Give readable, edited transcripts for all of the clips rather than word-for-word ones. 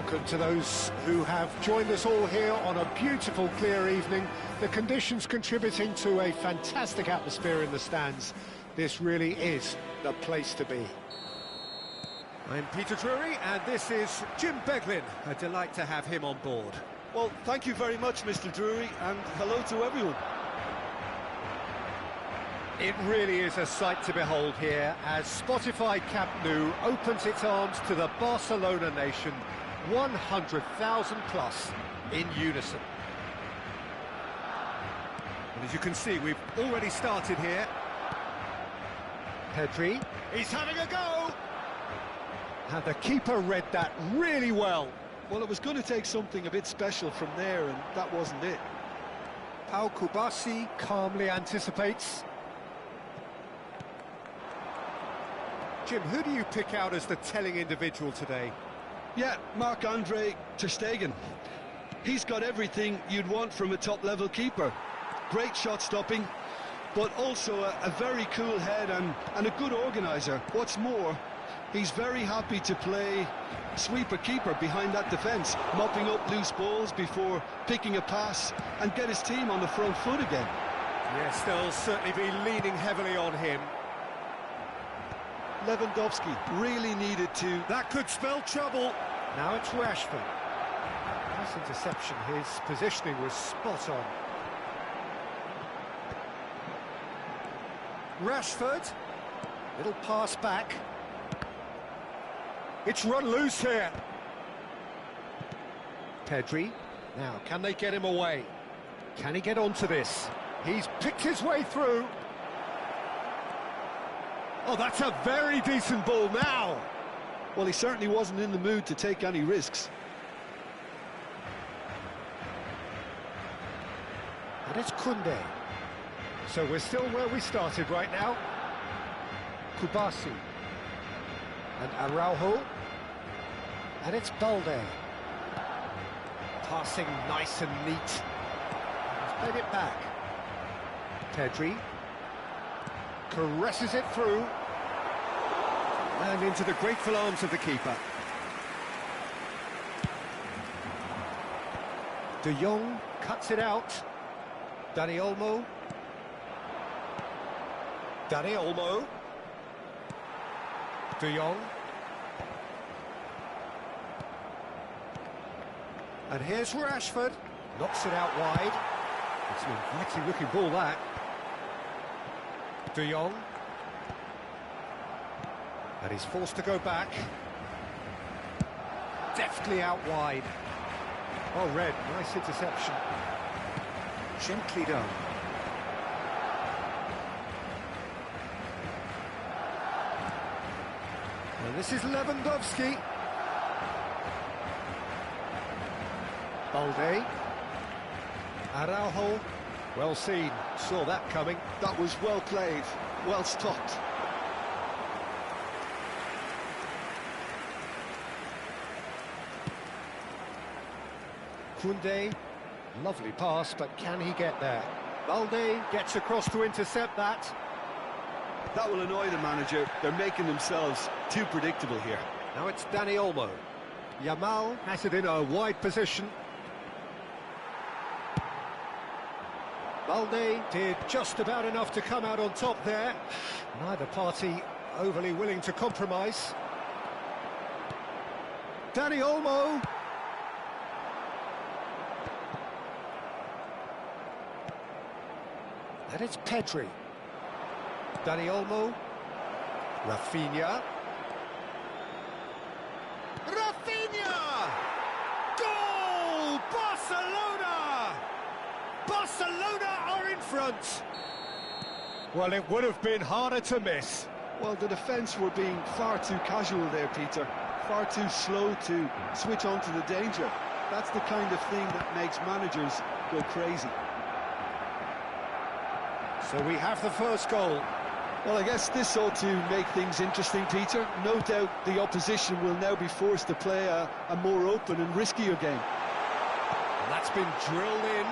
welcome to those who have joined us all here on a beautiful, clear evening. The conditions contributing to a fantastic atmosphere in the stands. This really is the place to be. I'm Peter Drury, and this is Jim Beglin. A delight to have him on board. Well, thank you very much, Mr. Drury, and hello to everyone. It really is a sight to behold here as Spotify Camp Nou opens its arms to the Barcelona nation, 100,000 plus in unison. And as you can see, we've already started here. Pedri, He's having a go! and the keeper read that really well. Well, it was going to take something a bit special from there, and that wasn't it. Pau Kubasi calmly anticipates. Jim, who do you pick out as the telling individual today? Yeah, Marc-Andre ter Stegen. He's got everything you'd want from a top-level keeper. Great shot stopping, but also a very cool head and a good organiser. What's more, he's very happy to play sweeper keeper behind that defence, mopping up loose balls before picking a pass and get his team on the front foot again. Yes, they'll certainly be leaning heavily on him. Lewandowski really needed to... That could spell trouble. Now it's Rashford. Nice interception, his positioning was spot on. Rashford, little pass back. It's run loose here. Pedri, now can they get him away? Can he get onto this? He's picked his way through. Oh, that's a very decent ball now. Well, he certainly wasn't in the mood to take any risks. And it's Koundé. So we're still where we started right now. Kubasi. And Araujo. And it's Balde. Passing nice and neat. He's played it back. Pedri. Caresses it through. And into the grateful arms of the keeper. De Jong cuts it out. Dani Olmo. Dani Olmo. De Jong. And here's Rashford. Knocks it out wide. It's an inviting looking ball, that. De Jong. And he's forced to go back. Deftly out wide. Oh, Red, nice interception. Gently done. And this is Lewandowski. Balde. Araujo. Well seen. Saw that coming. That was well played, well stopped. Koundé, lovely pass, but can he get there? Balde gets across to intercept that. That will annoy the manager. They're making themselves too predictable here. Now it's Dani Olmo. Yamal has it in a wide position. Balde did just about enough to come out on top there. Neither party overly willing to compromise. Dani Olmo. And it's Pedri. Dani Olmo. Rafinha. Rafinha! Goal! Barcelona! Barcelona are in front. Well, it would have been harder to miss. Well, the defence were being far too casual there, Peter. Far too slow to switch on to the danger. That's the kind of thing that makes managers go crazy. So we have the first goal. Well, I guess this ought to make things interesting, Peter. No doubt the opposition will now be forced to play a more open and riskier game. And that's been drilled in.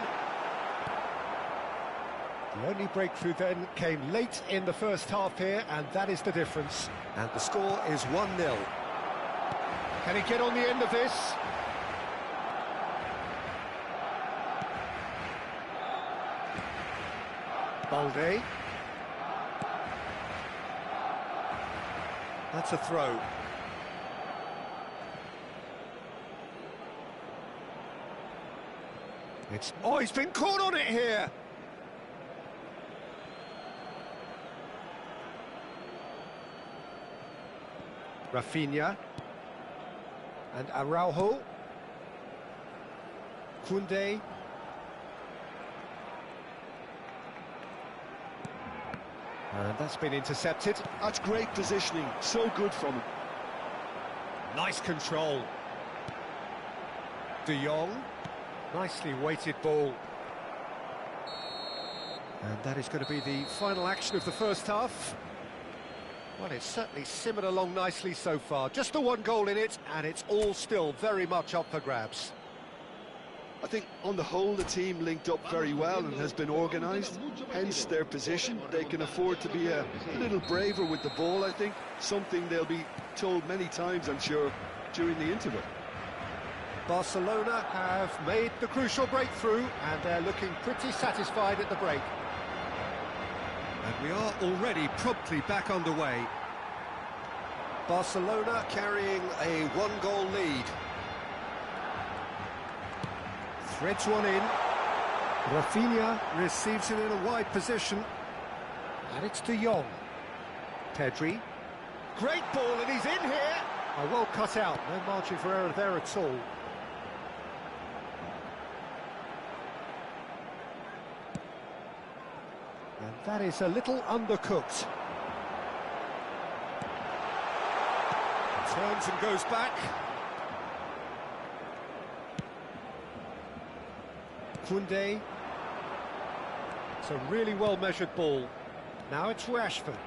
The only breakthrough then came late in the first half here, and that is the difference. And the score is 1-0. Can he get on the end of this? Balde. That's a throw. Oh, he's been caught on it here. Rafinha. And Araujo. Koundé. And that's been intercepted. That's great positioning, so good from him. Nice control. De Jong. Nicely weighted ball. And that is going to be the final action of the first half. Well, it's certainly simmered along nicely so far. Just the one goal in it, and it's all still very much up for grabs. I think on the whole the team linked up very well and has been organised, hence their position. They can afford to be a little braver with the ball, I think, something they'll be told many times, I'm sure, during the interval. Barcelona have made the crucial breakthrough, and they're looking pretty satisfied at the break. And we are already promptly back underway. Barcelona carrying a one-goal lead. Threads one in. Rafinha receives it in a wide position. And it's De Jong. Pedri. Great ball, and he's in here. Oh, well cut out. No margin for error there at all. And that is a little undercooked. Turns and goes back. Koundé. It's a really well-measured ball. Now it's Rashford.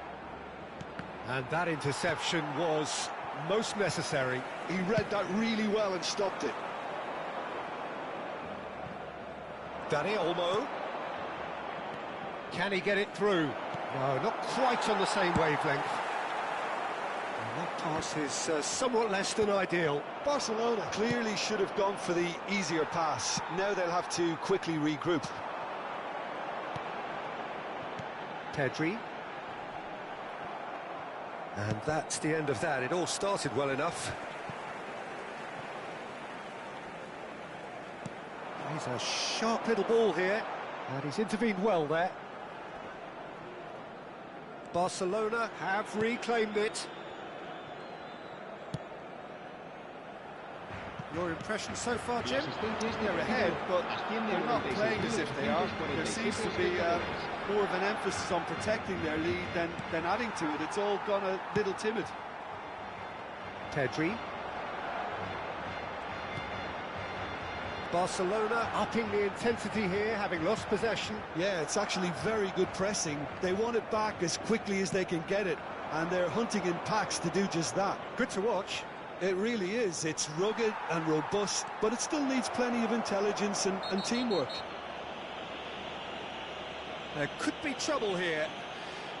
And that interception was most necessary. He read that really well and stopped it. Dani Olmo. Can he get it through? No, not quite on the same wavelength. And that pass is somewhat less than ideal. Barcelona clearly should have gone for the easier pass. Now they'll have to quickly regroup. Pedri. And that's the end of that. It all started well enough. He's a sharp little ball here, and he's intervened well there. Barcelona have reclaimed it. Your impression so far, Jim? They're ahead, but they're not playing as if they are. There seems to be more of an emphasis on protecting their lead than adding to it. It's all gone a little timid. Pedri. Barcelona upping the intensity here, having lost possession. Yeah, it's actually very good pressing. They want it back as quickly as they can get it, and they're hunting in packs to do just that. Good to watch. It really is. It's rugged and robust, but it still needs plenty of intelligence and teamwork. There could be trouble here,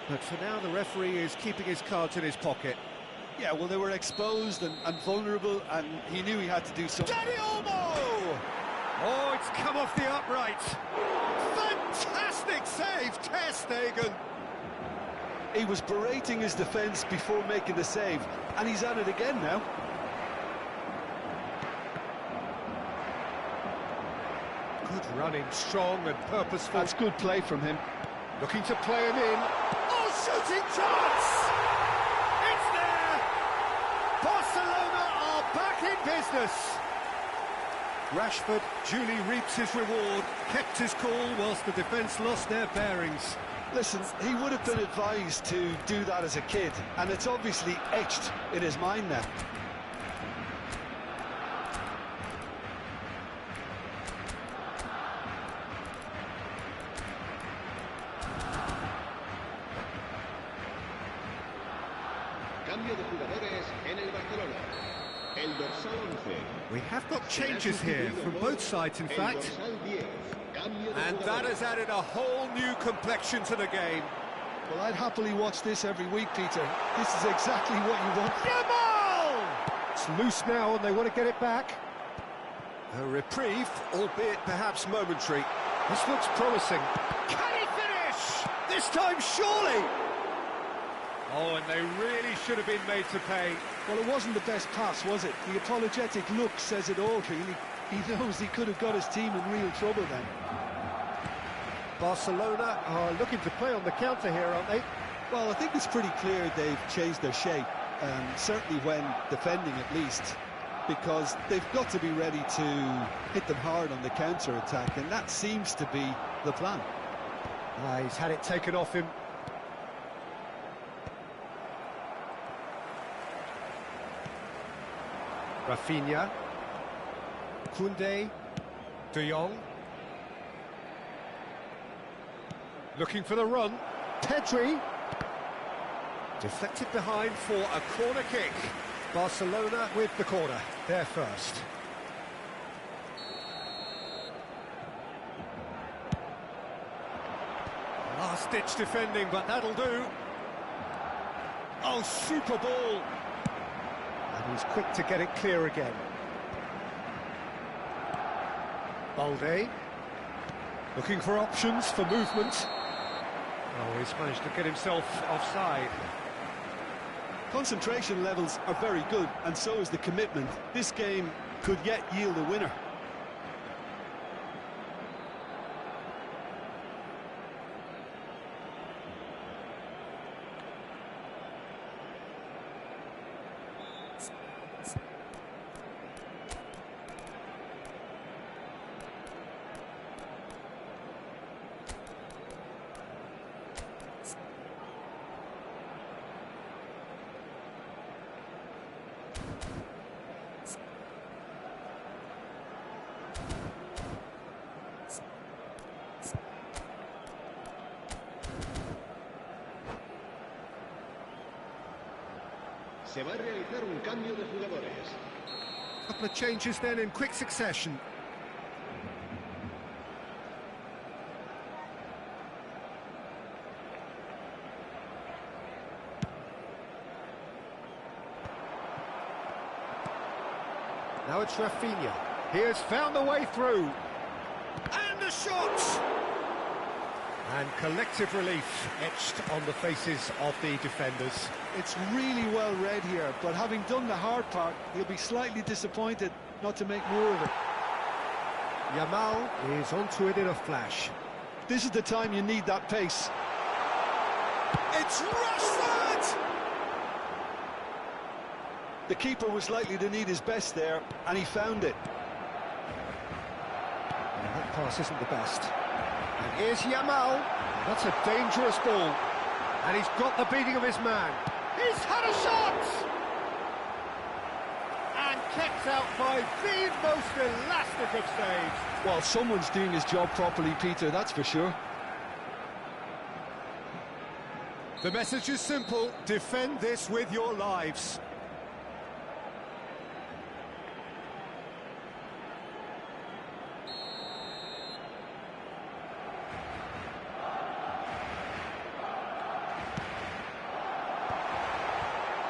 but for now the referee is keeping his cards in his pocket. Yeah, well, they were exposed and vulnerable, and he knew he had to do something. Dani Olmo! Oh, it's come off the upright. Fantastic save, Ter Stegen. He was berating his defence before making the save, and he's at it again now. Good running, strong and purposeful. That's good play from him. Looking to play him in. Oh, shooting chance! It's there! Barcelona are back in business. Rashford duly reaps his reward, kept his cool whilst the defence lost their bearings. Listen, he would have been advised to do that as a kid, and it's obviously etched in his mind now. Cambio de jugadores en el Barcelona. El dorsal 11. We have got changes here from both sides, in fact. And that has added a whole new complexion to the game. Well, I'd happily watch this every week, Peter. This is exactly what you want. Yamal! It's loose now and they want to get it back. A reprieve, albeit perhaps momentary. This looks promising. Can he finish? This time, surely! Oh, and they really should have been made to pay. Well, it wasn't the best pass, was it? The apologetic look says it all, really. He knows he could have got his team in real trouble then. Barcelona are looking to play on the counter here, aren't they? Well, I think it's pretty clear they've changed their shape, certainly when defending at least, because they've got to be ready to hit them hard on the counter-attack, and that seems to be the plan. He's had it taken off him. Rafinha. Koundé. De Jong. Looking for the run. Pedri. Deflected behind for a corner kick. Barcelona with the corner. They're first. Last-ditch defending, but that'll do. Oh, super ball. And he's quick to get it clear again. Balde. Looking for options for movement. Oh, he's managed to get himself offside. Concentration levels are very good, and so is the commitment. This game could yet yield a winner. Se va a realizar un cambio de jugadores. Couple of changes then in quick succession. Now it's Rafinha. He has found the way through. And a shot! And collective relief etched on the faces of the defenders. It's really well read here, but having done the hard part, he'll be slightly disappointed not to make more of it. Yamal is onto it in a flash. This is the time you need that pace. It's Rashford! The keeper was likely to need his best there, and he found it. Yeah, that pass isn't the best. And here's Yamal. That's a dangerous ball. And he's got the beating of his man. He's had a shot! And kept out by the most elastic of saves. Well, someone's doing his job properly, Peter, that's for sure. The message is simple: defend this with your lives.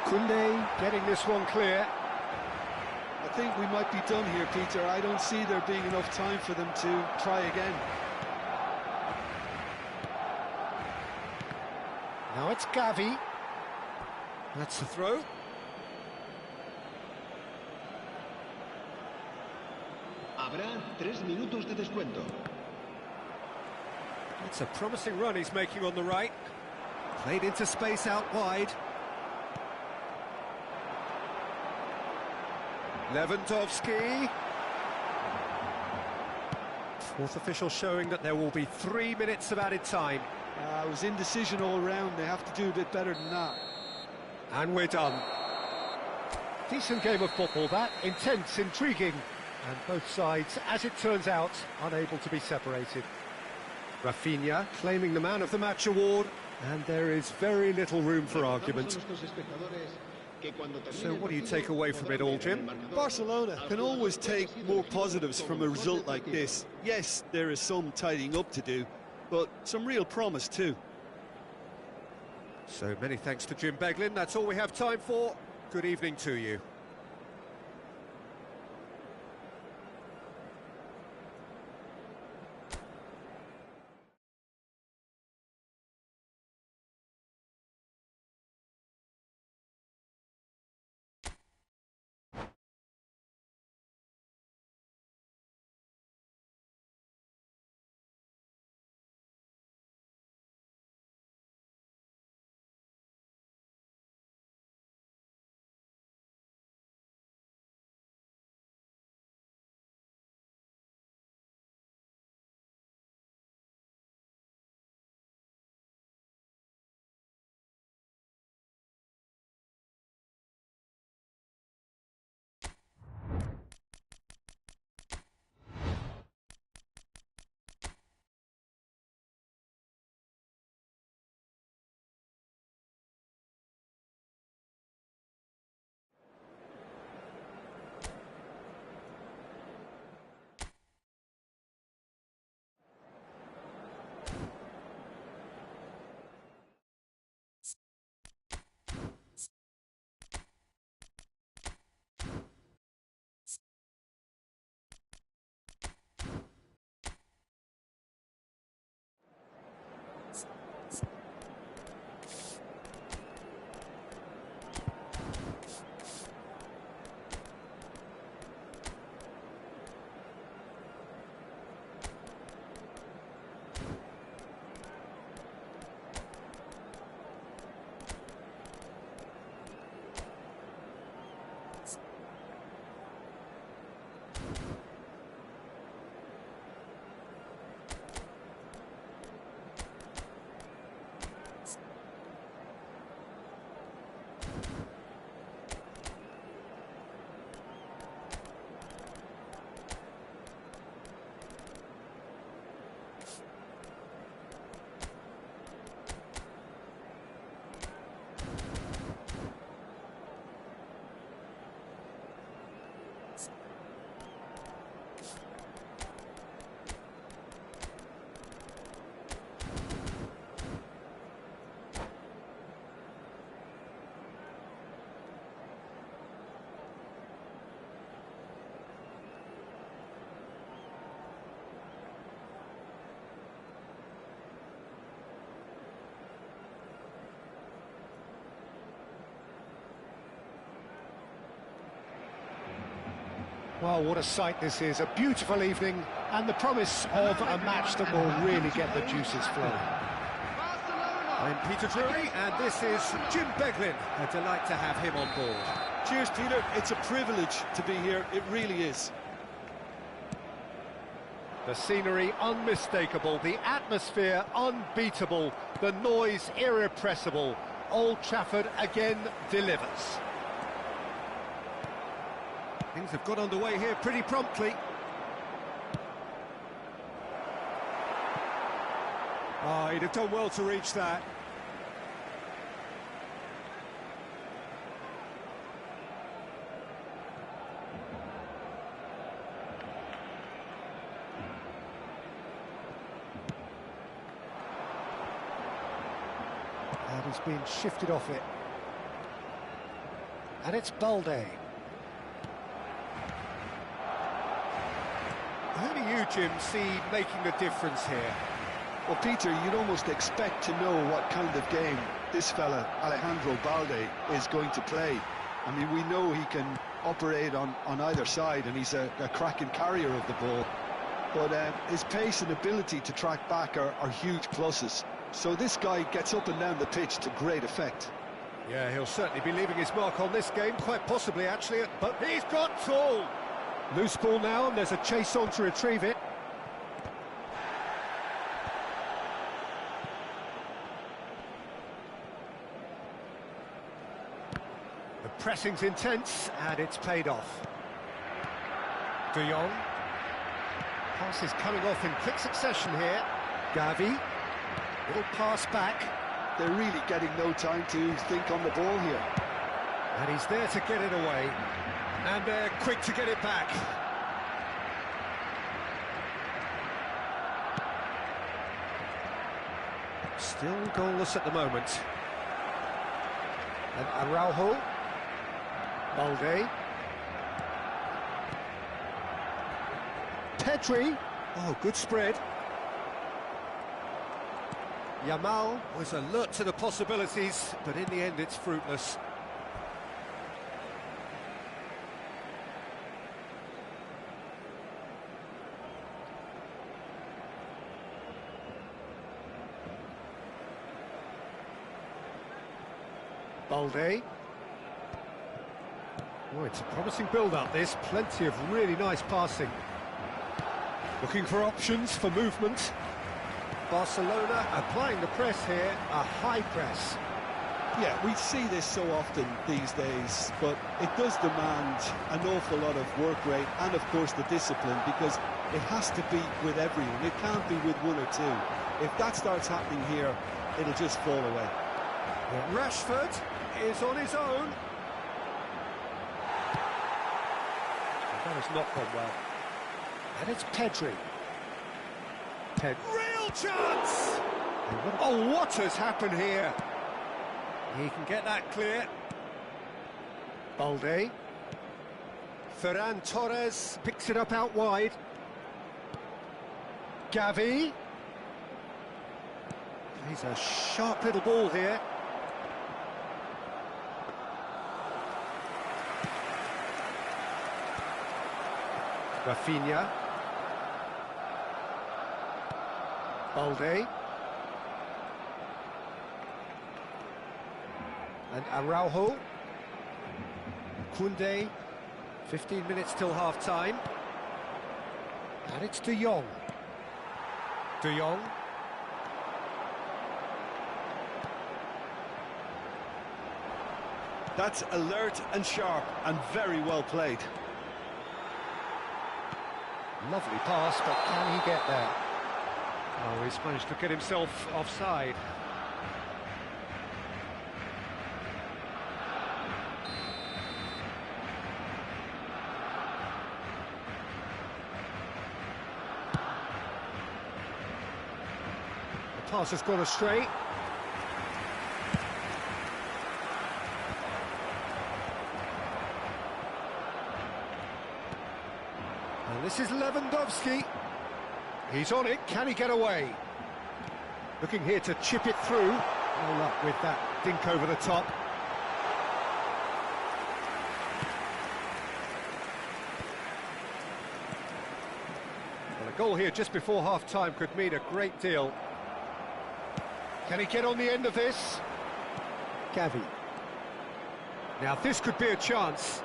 Koundé getting this one clear. I think we might be done here, Peter. I don't see there being enough time for them to try again. Now it's Gavi. That's the throw. Habrá 3 minutos de descuento. It's a promising run he's making on the right. Played into space out wide. Lewandowski. Fourth official showing that there will be 3 minutes of added time. It was indecision all round. They have to do a bit better than that. And we're done. Decent game of football, that. Intense, intriguing. And both sides, as it turns out, unable to be separated. Rafinha claiming the Man of the Match award. And there is very little room for argument. So what do you take away from it all, Jim? Barcelona can always take more positives from a result like this. Yes, there is some tidying up to do, but some real promise too. So many thanks to Jim Beglin. That's all we have time for. Good evening to you. Well, what a sight this is, a beautiful evening, and the promise of a match that will really get the juices flowing. I'm Peter Drury, and this is Jim Beglin. A delight to have him on board. Cheers, Peter. It's a privilege to be here. It really is. The scenery unmistakable, the atmosphere unbeatable, the noise irrepressible. Old Trafford again delivers. Things have got underway here pretty promptly. Oh, he'd have done well to reach that. And he's been shifted off it. And it's Balde. Who do you, Jim, see making the difference here? Well, Peter, you'd almost expect to know what kind of game this fella, Alejandro Balde, is going to play. I mean, we know he can operate on either side, and he's a cracking carrier of the ball. But his pace and ability to track back are huge pluses. So this guy gets up and down the pitch to great effect. Yeah, he'll certainly be leaving his mark on this game, quite possibly, actually. But he's got tall. Loose ball now, and there's a chase on to retrieve it. The pressing's intense, and it's paid off. De Jong. Passes coming off in quick succession here. Gavi. Little pass back. They're really getting no time to think on the ball here. And he's there to get it away. And they're quick to get it back. Still goalless at the moment. And Araujo. Balde. Pedri. Oh, good spread. Yamal. Was alert to the possibilities, but in the end it's fruitless. Balde. Oh, it's a promising build-up, this. Plenty of really nice passing. Looking for options for movement. Barcelona applying the press here, a high press. Yeah, we see this so often these days, but it does demand an awful lot of work rate and, of course, the discipline, because it has to be with everyone. It can't be with one or two. If that starts happening here, it'll just fall away. Rashford is on his own. That has not gone well. And it's Pedri. Real chance! Oh, what has happened here? He can get that clear. Balde. Ferran Torres picks it up out wide. Gavi. He's a sharp little ball here. Rafinha. Balde. And Araujo. Koundé. 15 minutes till half-time. And it's De Jong. De Jong. That's alert and sharp and very well played. Lovely pass, but can he get there? Oh, he's managed to get himself offside. The pass has gone astray. And this is Lewandowski. He's on it, can he get away? Looking here to chip it through. No luck with that dink over the top. goal here just before half-time could mean a great deal. Can he get on the end of this? Gavi. Now this could be a chance.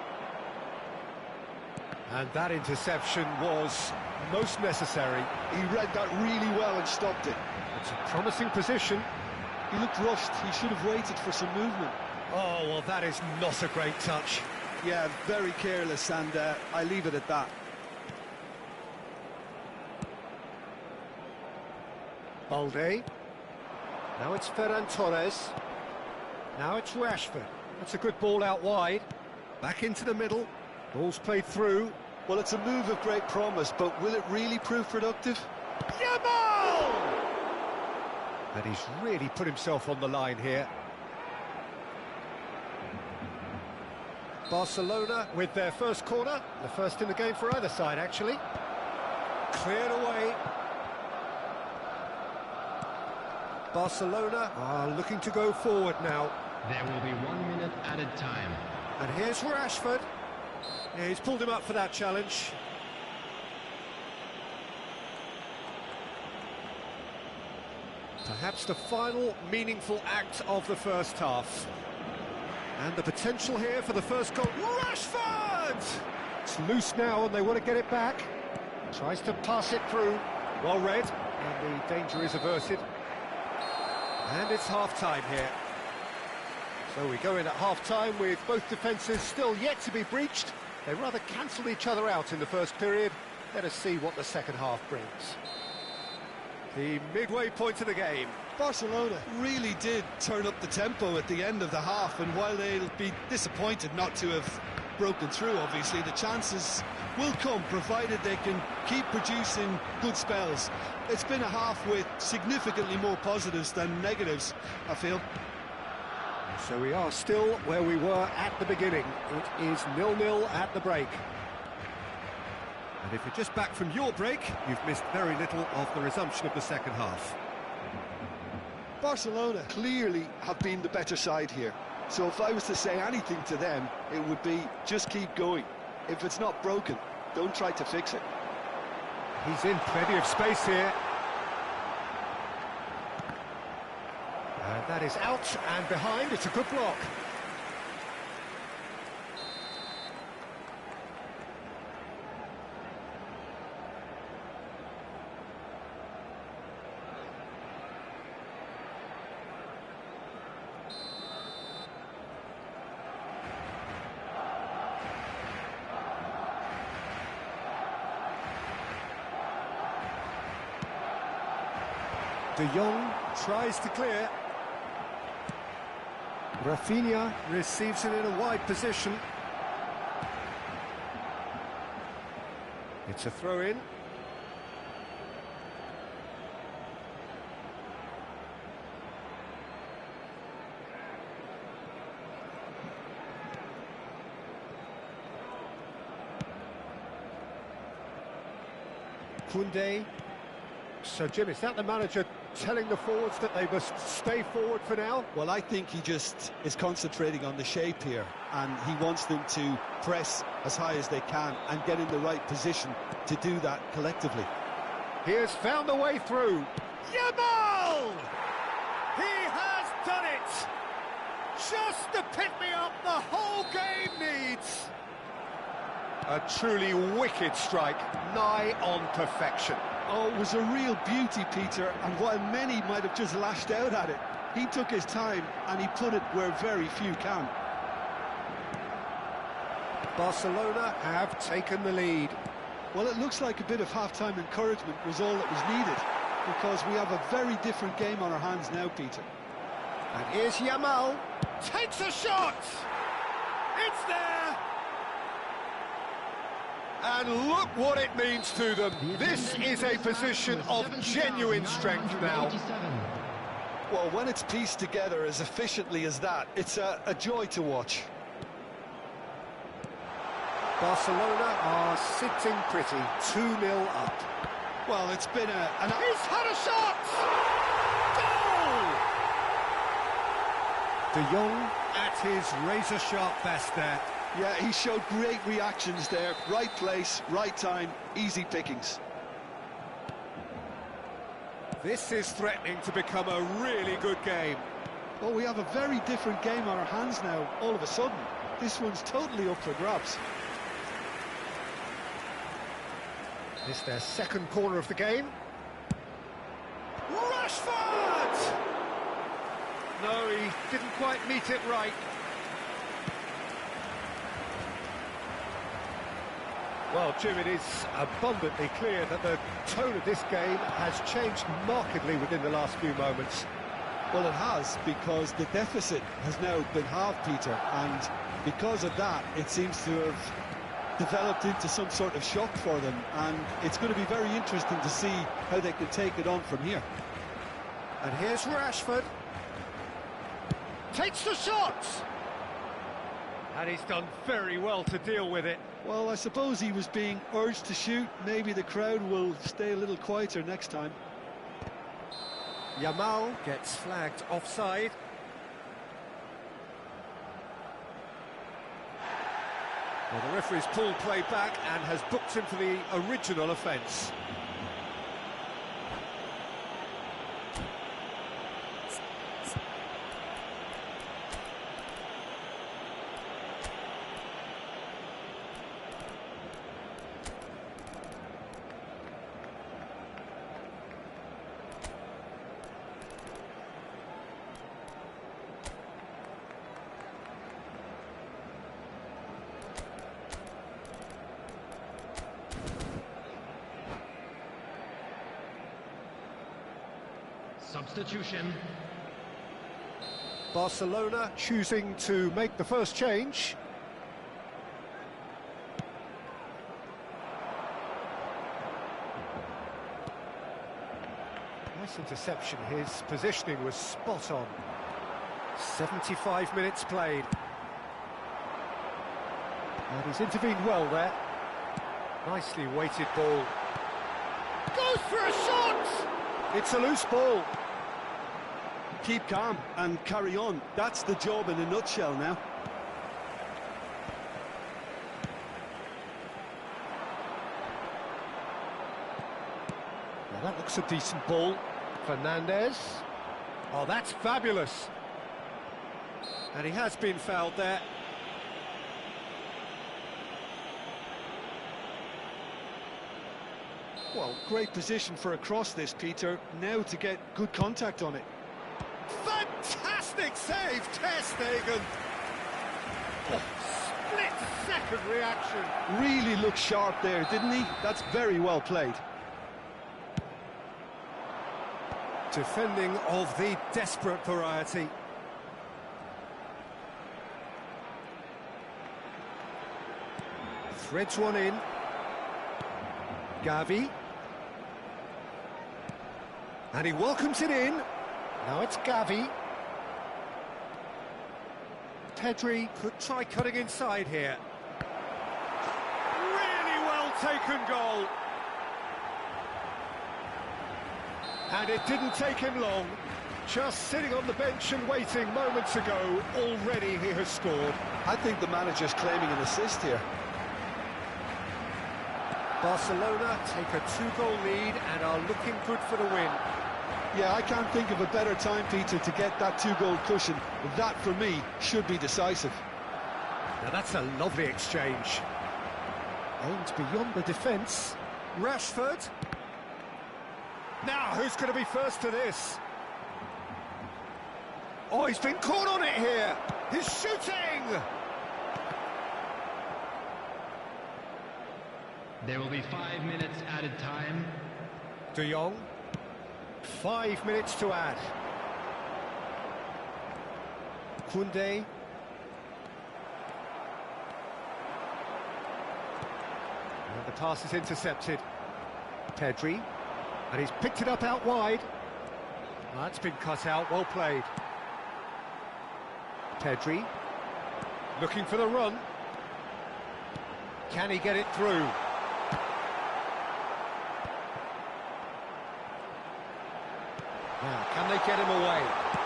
And that interception was most necessary. He read that really well and stopped it. It's a promising position. He looked rushed. He should have waited for some movement. Oh, well, that is not a great touch. Yeah, very careless, and I leave it at that. Balde. Now it's Ferran Torres. Now it's Rashford. That's a good ball out wide. Back into the middle. Ball's played through. Well, it's a move of great promise, but will it really prove productive? Yamal! And he's really put himself on the line here. Barcelona with their first corner. The first in the game for either side, actually. Cleared away. Barcelona are looking to go forward now. There will be 1 minute added time. And here's Rashford. Yeah, he's pulled him up for that challenge. Perhaps the final meaningful act of the first half. And the potential here for the first goal. Rashford! It's loose now and they want to get it back. Tries to pass it through. Well read. And the danger is averted. And it's half-time here. So we go in at half-time with both defences still yet to be breached. They rather cancelled each other out in the first period. Let us see what the second half brings. The midway point of the game. Barcelona really did turn up the tempo at the end of the half, and while they'll be disappointed not to have broken through, obviously, the chances will come, provided they can keep producing good spells. It's been a half with significantly more positives than negatives, I feel. So we are still where we were at the beginning. It is 0-0 at the break. And if you're just back from your break, you've missed very little of the resumption of the second half. Barcelona clearly have been the better side here. So if I was to say anything to them, it would be just keep going. If it's not broken, don't try to fix it. He's in plenty of space here. And that is out and behind. It's a good block. De Jong tries to clear. Rafinha receives it in a wide position. It's a throw-in. Koundé. So, Jim, is that the manager telling the forwards that they must stay forward for now? Well, I think he just is concentrating on the shape here, and he wants them to press as high as they can and get in the right position to do that collectively. He has found the way through. Yamal! He has done it! Just the pick-me-up the whole game needs. A truly wicked strike, nigh on perfection. Oh, it was a real beauty, Peter, and while many might have just lashed out at it, he took his time and he put it where very few can. Barcelona have taken the lead. Well, it looks like a bit of half-time encouragement was all that was needed, because we have a very different game on our hands now, Peter. And here's Yamal. Takes a shot! It's there! And look what it means to them. This is a position of genuine strength now. Well, when it's pieced together as efficiently as that, it's a joy to watch. Barcelona are sitting pretty, 2-0 up. Well, it's been He's had a shot! Goal! De Jong at his razor-sharp best there. Yeah, he showed great reactions there. Right place, right time, easy pickings. This is threatening to become a really good game. Well, we have a very different game on our hands now, all of a sudden. This one's totally up for grabs. It's their second corner of the game. Rashford! No, he didn't quite meet it right. Well, Jim, it is abundantly clear that the tone of this game has changed markedly within the last few moments. Well, it has, because the deficit has now been halved, Peter, and because of that, it seems to have developed into some sort of shock for them, and it's going to be very interesting to see how they can take it on from here. And here's Rashford. Takes the shot! And he's done very well to deal with it. Well, I suppose he was being urged to shoot. Maybe the crowd will stay a little quieter next time. Yamal gets flagged offside. Well, the referee's pulled play back and has booked him for the original offence. Substitution. Barcelona choosing to make the first change. Nice interception. His positioning was spot on. 75 minutes played. And he's intervened well there. Nicely weighted ball. Goes for a shot! It's a loose ball. Keep calm and carry on. That's the job in a nutshell now. Now that looks a decent ball. Fernandez. Oh, that's fabulous. And he has been fouled there. Well, great position for a cross this, Peter. Now to get good contact on it. Fantastic save, Ter Stegen. Split-second reaction. Really looked sharp there, didn't he? That's very well played. Defending of the desperate variety. Threads one in. Gavi. And he welcomes it in. Now it's Gavi. Pedri Could try cutting inside here. Really well taken goal. And it didn't take him long. Just sitting on the bench and waiting moments ago, already he has scored. I think the manager's claiming an assist here. Barcelona take a 2-goal lead and are looking good for the win. Yeah, I can't think of a better time, Peter, to get that 2-goal cushion. That, for me, should be decisive. Now that's a lovely exchange. Aimed beyond the defence. Rashford. Now, who's going to be first to this? Oh, he's been caught on it here. He's shooting. There will be 5 minutes added time. De Jong. 5 minutes to add. Koundé. And the pass is intercepted. Pedri. And he's picked it up out wide. That's been cut out, well played. Pedri. Looking for the run. Can he get it through? Now, can they get him away?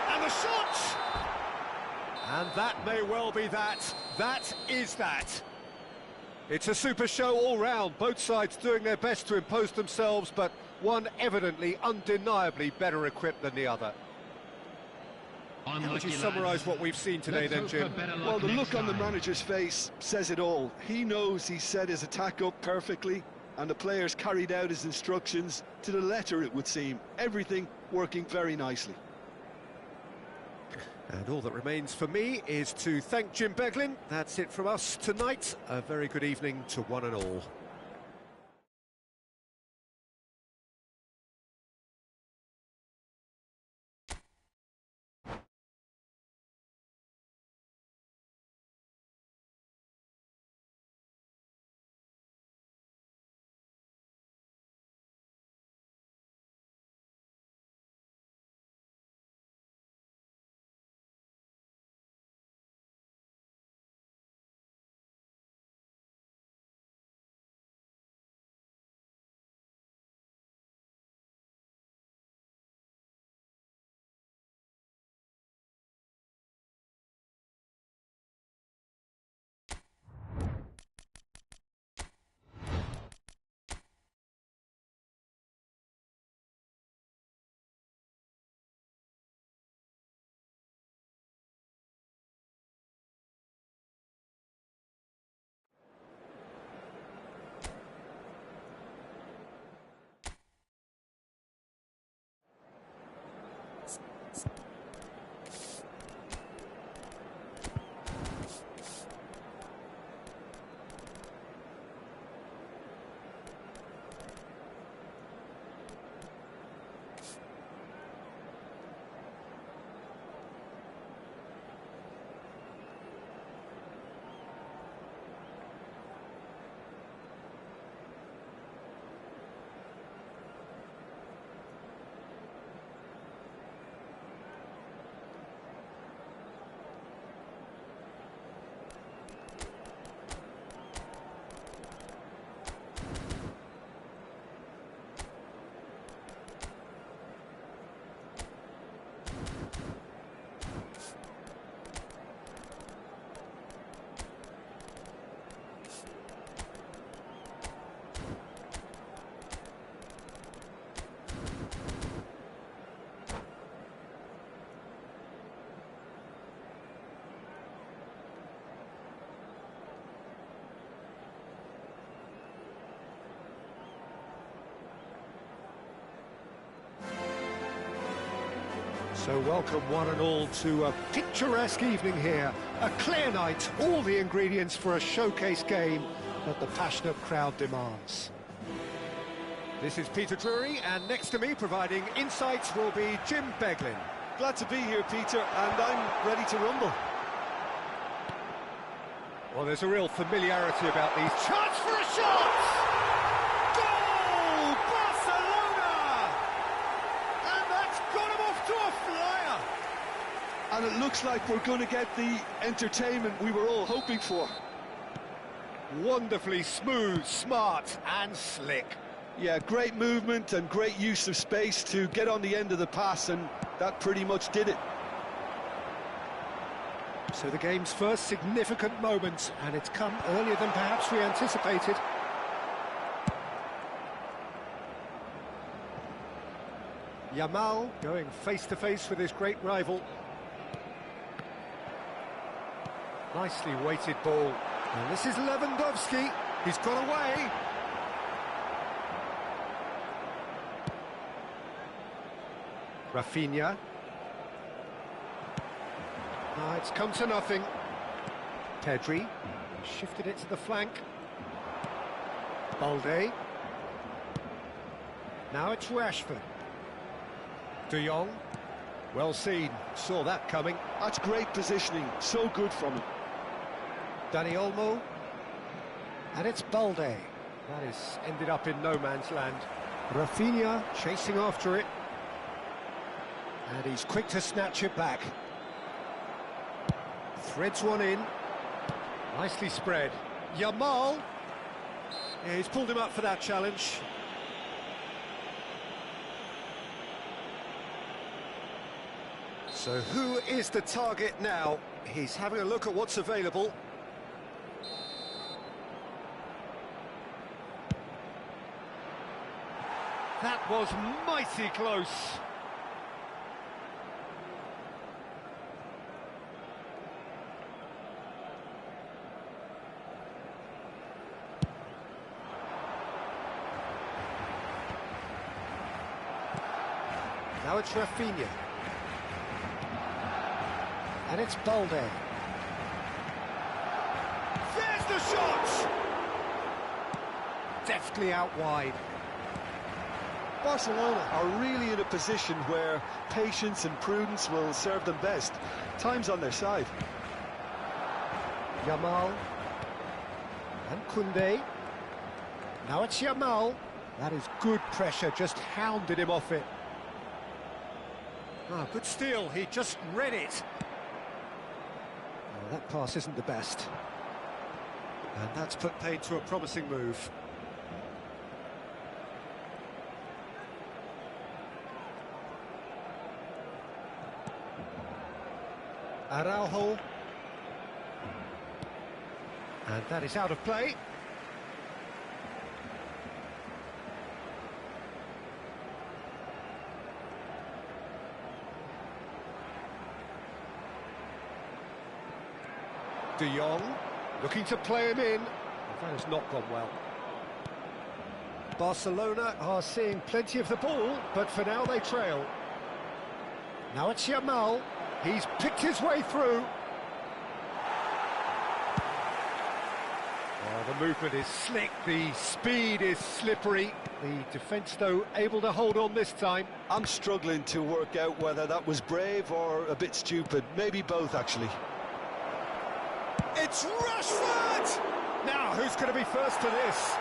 And the shot! And that may well be that. That is that. It's a super show all round. Both sides doing their best to impose themselves, but one evidently, undeniably better equipped than the other. How would you summarise what we've seen today then, Jim? Well, the look on the manager's face says it all. He knows he set his attack up perfectly, and the players carried out his instructions to the letter, it would seem. Everything working very nicely. And all that remains for me is to thank Jim Beglin. That's it from us tonight. A very good evening to one and all. So welcome one and all to a picturesque evening here. A clear night, all the ingredients for a showcase game that the passionate crowd demands. This is Peter Drury, and next to me providing insights will be Jim Beglin. Glad to be here, Peter, and I'm ready to rumble. Well, there's a real familiarity about these. Chance for a shot! Goal! Barcelona! And that's got him off to a flyer! And it looks like we're going to get the entertainment we were all hoping for. Wonderfully smooth, smart and slick. Yeah, great movement and great use of space to get on the end of the pass, and that pretty much did it. So the game's first significant moment, and it's come earlier than perhaps we anticipated. Yamal going face-to-face with his great rival. Nicely weighted ball. And this is Lewandowski. He's got away. Rafinha. It's come to nothing. Pedri shifted it to the flank. Balde. Now it's Rashford. De Jong. Well seen. Saw that coming. That's great positioning. So good from him. Dani Olmo. And it's Balde. That is ended up in no man's land. Rafinha chasing after it. And he's quick to snatch it back. Threads one in. Nicely spread. Yamal. Yeah, he's pulled him up for that challenge. So who is the target now? He's having a look at what's available. That was mighty close. Now it's Rafinha. And it's Balde. There's the shot! Deftly out wide. Barcelona are really in a position where patience and prudence will serve them best. Time's on their side. Yamal. And Koundé. Now it's Yamal. That is good pressure, just hounded him off it. Ah, good steal, he just read it. Oh, that pass isn't the best. And that's put paid to a promising move. Araujo. And that is out of play. De Jong, looking to play him in. That has not gone well. Barcelona are seeing plenty of the ball, but for now they trail. Now it's Yamal. He's picked his way through. Oh, the movement is slick, the speed is slippery. The defence, though, able to hold on this time. I'm struggling to work out whether that was brave or a bit stupid. Maybe both, actually. It's Rashford! Now, who's going to be first to this?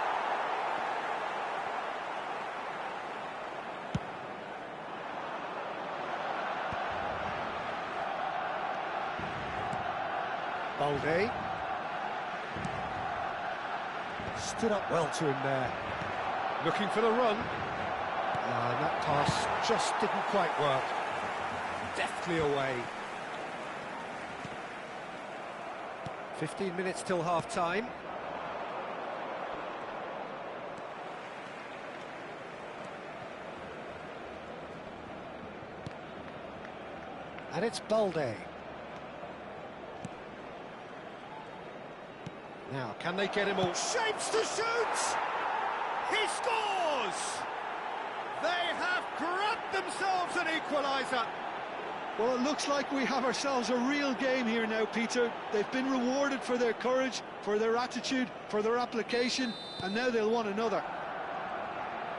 Balde. Stood up well to him there. Looking for the run. And that pass just didn't quite work. Deftly away. 15 minutes till half-time. And it's Balde. Now, can they get him all? Shapes to shoot! He scores! They have grabbed themselves an equaliser. Well, it looks like we have ourselves a real game here now, Peter. They've been rewarded for their courage, for their attitude, for their application, and now they'll want another.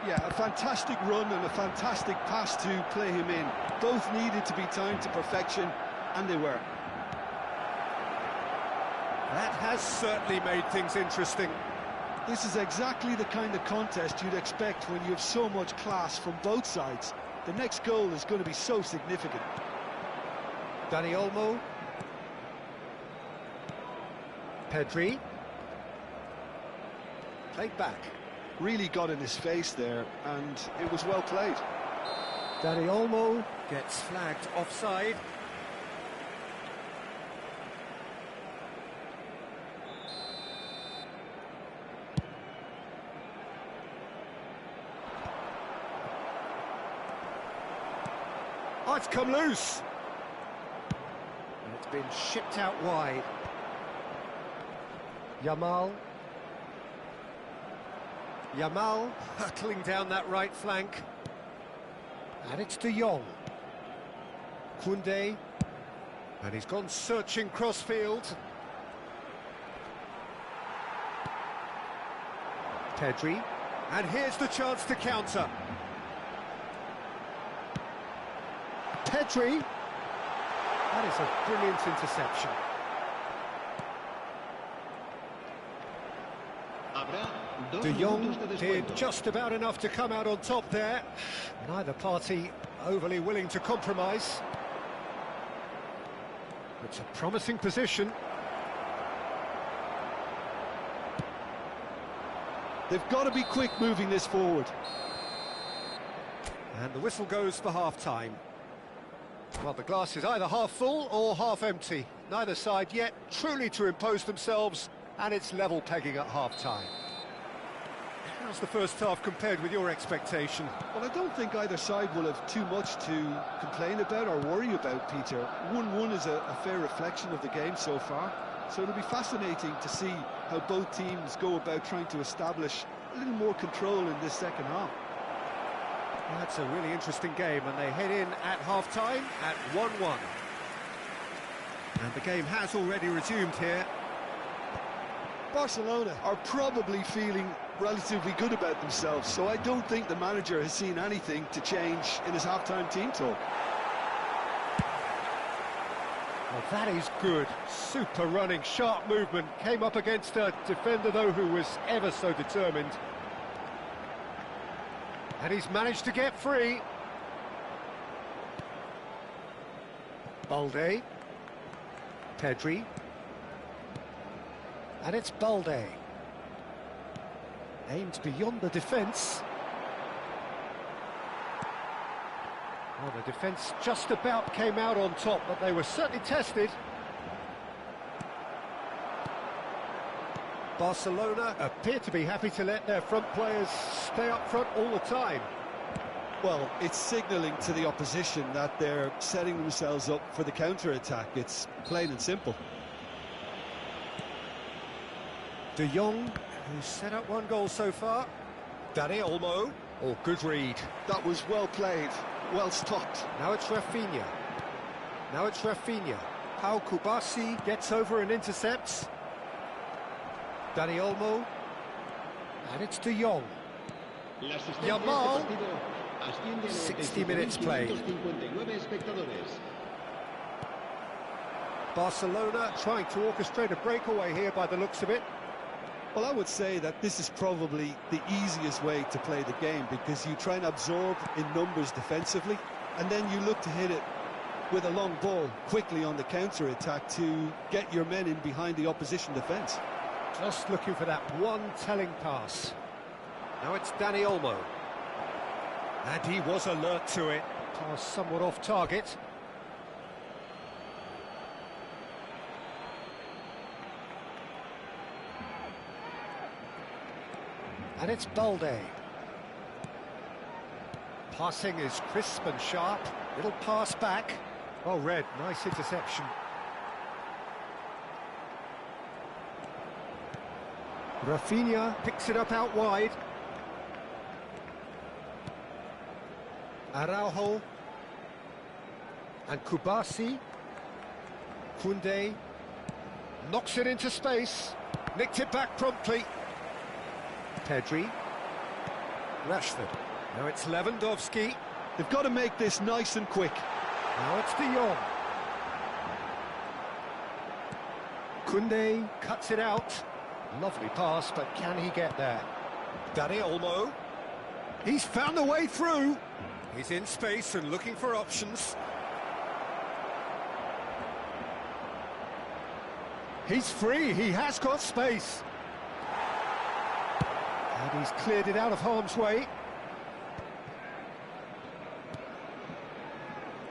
Yeah, a fantastic run and a fantastic pass to play him in. Both needed to be timed to perfection, and they were. That has certainly made things interesting. This is exactly the kind of contest you'd expect when you have so much class from both sides. The next goal is going to be so significant. Dani Olmo. Pedri. Played back. Really got in his face there, and it was well played. Dani Olmo gets flagged offside. Oh, it's come loose. And it's been shipped out wide. Yamal. Yamal hurtling down that right flank. And it's De Jong. Koundé. And he's gone searching crossfield. Pedri. And here's the chance to counter. Pedri. That is a brilliant interception. De Jong did just about enough to come out on top there. Neither party overly willing to compromise. It's a promising position. They've got to be quick moving this forward. And the whistle goes for half-time. Well, the glass is either half full or half empty. Neither side yet truly to impose themselves, and it's level pegging at half-time. How was the first half compared with your expectation? Well, I don't think either side will have too much to complain about or worry about, Peter. 1-1 is a fair reflection of the game so far. So it'll be fascinating to see how both teams go about trying to establish a little more control in this second half. That's a really interesting game, and they head in at half-time at 1-1. And the game has already resumed here. Barcelona are probably feeling relatively good about themselves, so I don't think the manager has seen anything to change in his half-time team talk. Well, that is good. Super running, sharp movement. Came up against a defender, though, who was ever so determined. And he's managed to get free. Balde. Pedri. And it's Balde. Aimed beyond the defence. Well, the defence just about came out on top, but they were certainly tested. Barcelona appear to be happy to let their front players stay up front all the time. Well, it's signalling to the opposition that they're setting themselves up for the counter-attack. It's plain and simple. De Jong, who's set up one goal so far. Dani Olmo. Oh, good read. That was well played, well stopped. Now it's Rafinha. Now it's Rafinha. Pau Kubasi gets over and intercepts. Dani Olmo. And it's De Jong. Yamal. 60 minutes played. Barcelona trying to orchestrate a breakaway here by the looks of it. Well, I would say that this is probably the easiest way to play the game, because you try and absorb in numbers defensively, and then you look to hit it with a long ball quickly on the counter-attack to get your men in behind the opposition defence. Just looking for that one telling pass. Now it's Dani Olmo. And he was alert to it. Pass somewhat off target. And it's Balde. Passing is crisp and sharp. Little pass back. Well read, nice interception. Rafinha picks it up out wide. Araujo. And Kubasi. Koundé. Knocks it into space. Nicked it back promptly. Pedri. Rashford. Now it's Lewandowski. They've got to make this nice and quick. Now it's De Jong. Koundé cuts it out. Lovely pass, but can he get there? Dani Olmo. He's found a way through. He's in space and looking for options. He's free, he has got space. And he's cleared it out of harm's way.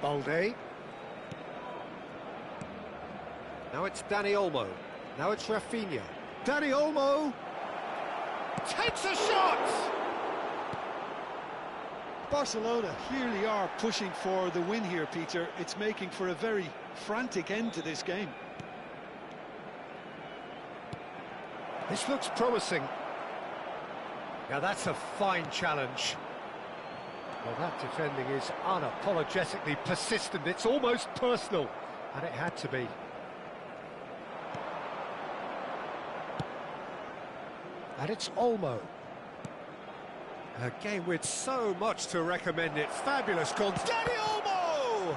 Balde. Now it's Dani Olmo. Now it's Rafinha. Dani Olmo takes a shot! Barcelona clearly are pushing for the win here, Peter. It's making for a very frantic end to this game. This looks promising. Now that's a fine challenge. Well, that defending is unapologetically persistent. It's almost personal, and it had to be. And it's Olmo. A game with so much to recommend it. Fabulous contact. Dani Olmo!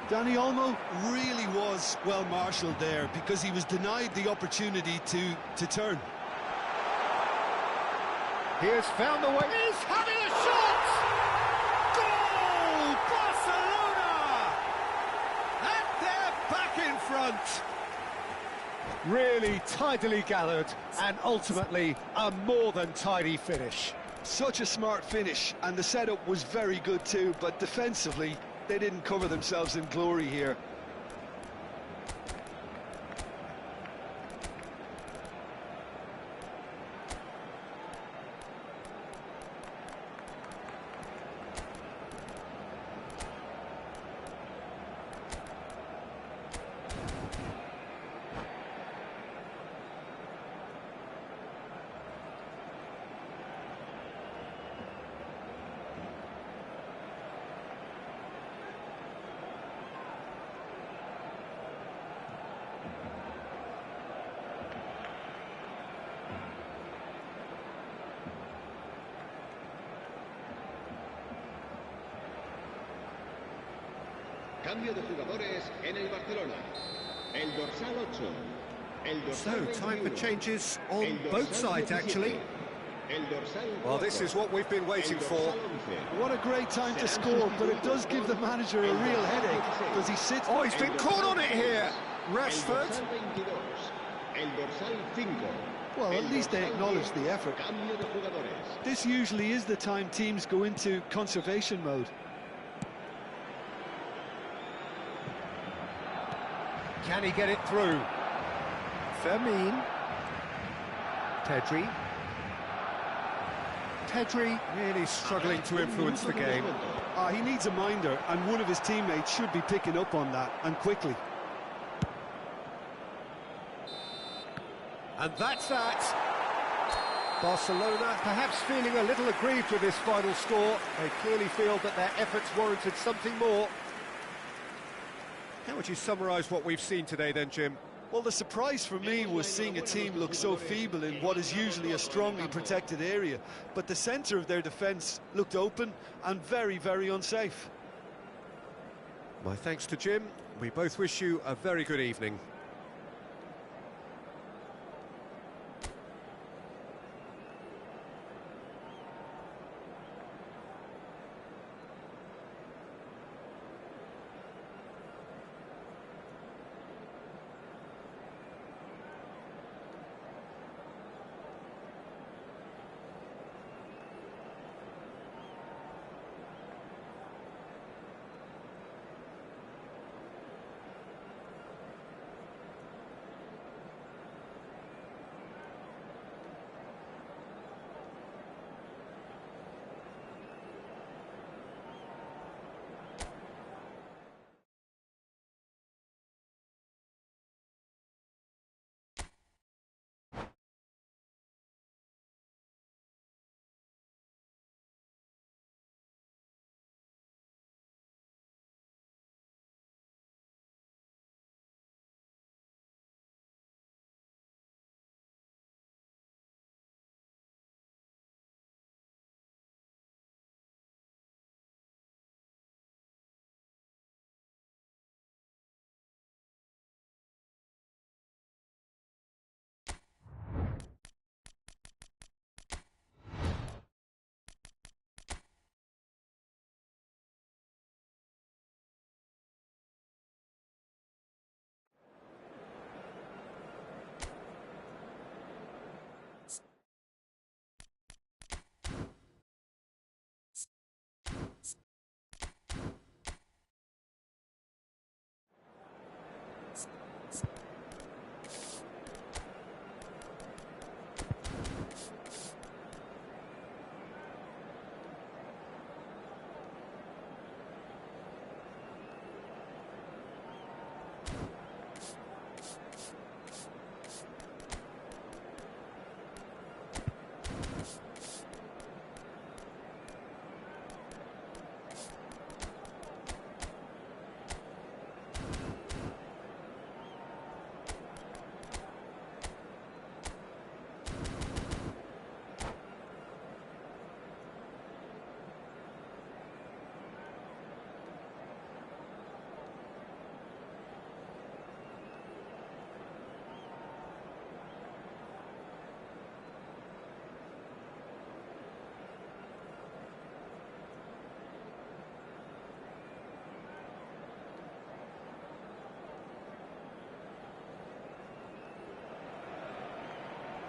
Dani Olmo really was well marshalled there, because he was denied the opportunity to turn. He has found the way. He's having a shot! Goal! Barcelona! And they're back in front. Really tidily gathered, and ultimately a more than tidy finish. Such a smart finish, and the setup was very good too, but defensively they didn't cover themselves in glory here. Cambio de jugadores en el Barcelona. El dorsal 8. El So, dorsal time for 21. changes on El both dorsal sides, 17. actually. El dorsal Well, this 4. is what we've been waiting El for. dorsal 11. What a great time to score, but it does give the manager a real headache, because he sits... Oh, he's been caught on it here, El Rashford. dorsal 22. El dorsal 5. Well, at El least they dorsal acknowledge 10. the effort. Cambio de jugadores. This usually is the time teams go into conservation mode. Can he get it through? Fermin. Pedri really struggling to influence the game. He needs a minder, and one of his teammates should be picking up on that, and quickly. And that's that. Barcelona perhaps feeling a little aggrieved with this final score. They clearly feel that their efforts warranted something more. How would you summarise what we've seen today then, Jim? Well, the surprise for me was seeing a team look so feeble in what is usually a strongly protected area, but the centre of their defence looked open and very, very unsafe. My thanks to Jim. We both wish you a very good evening.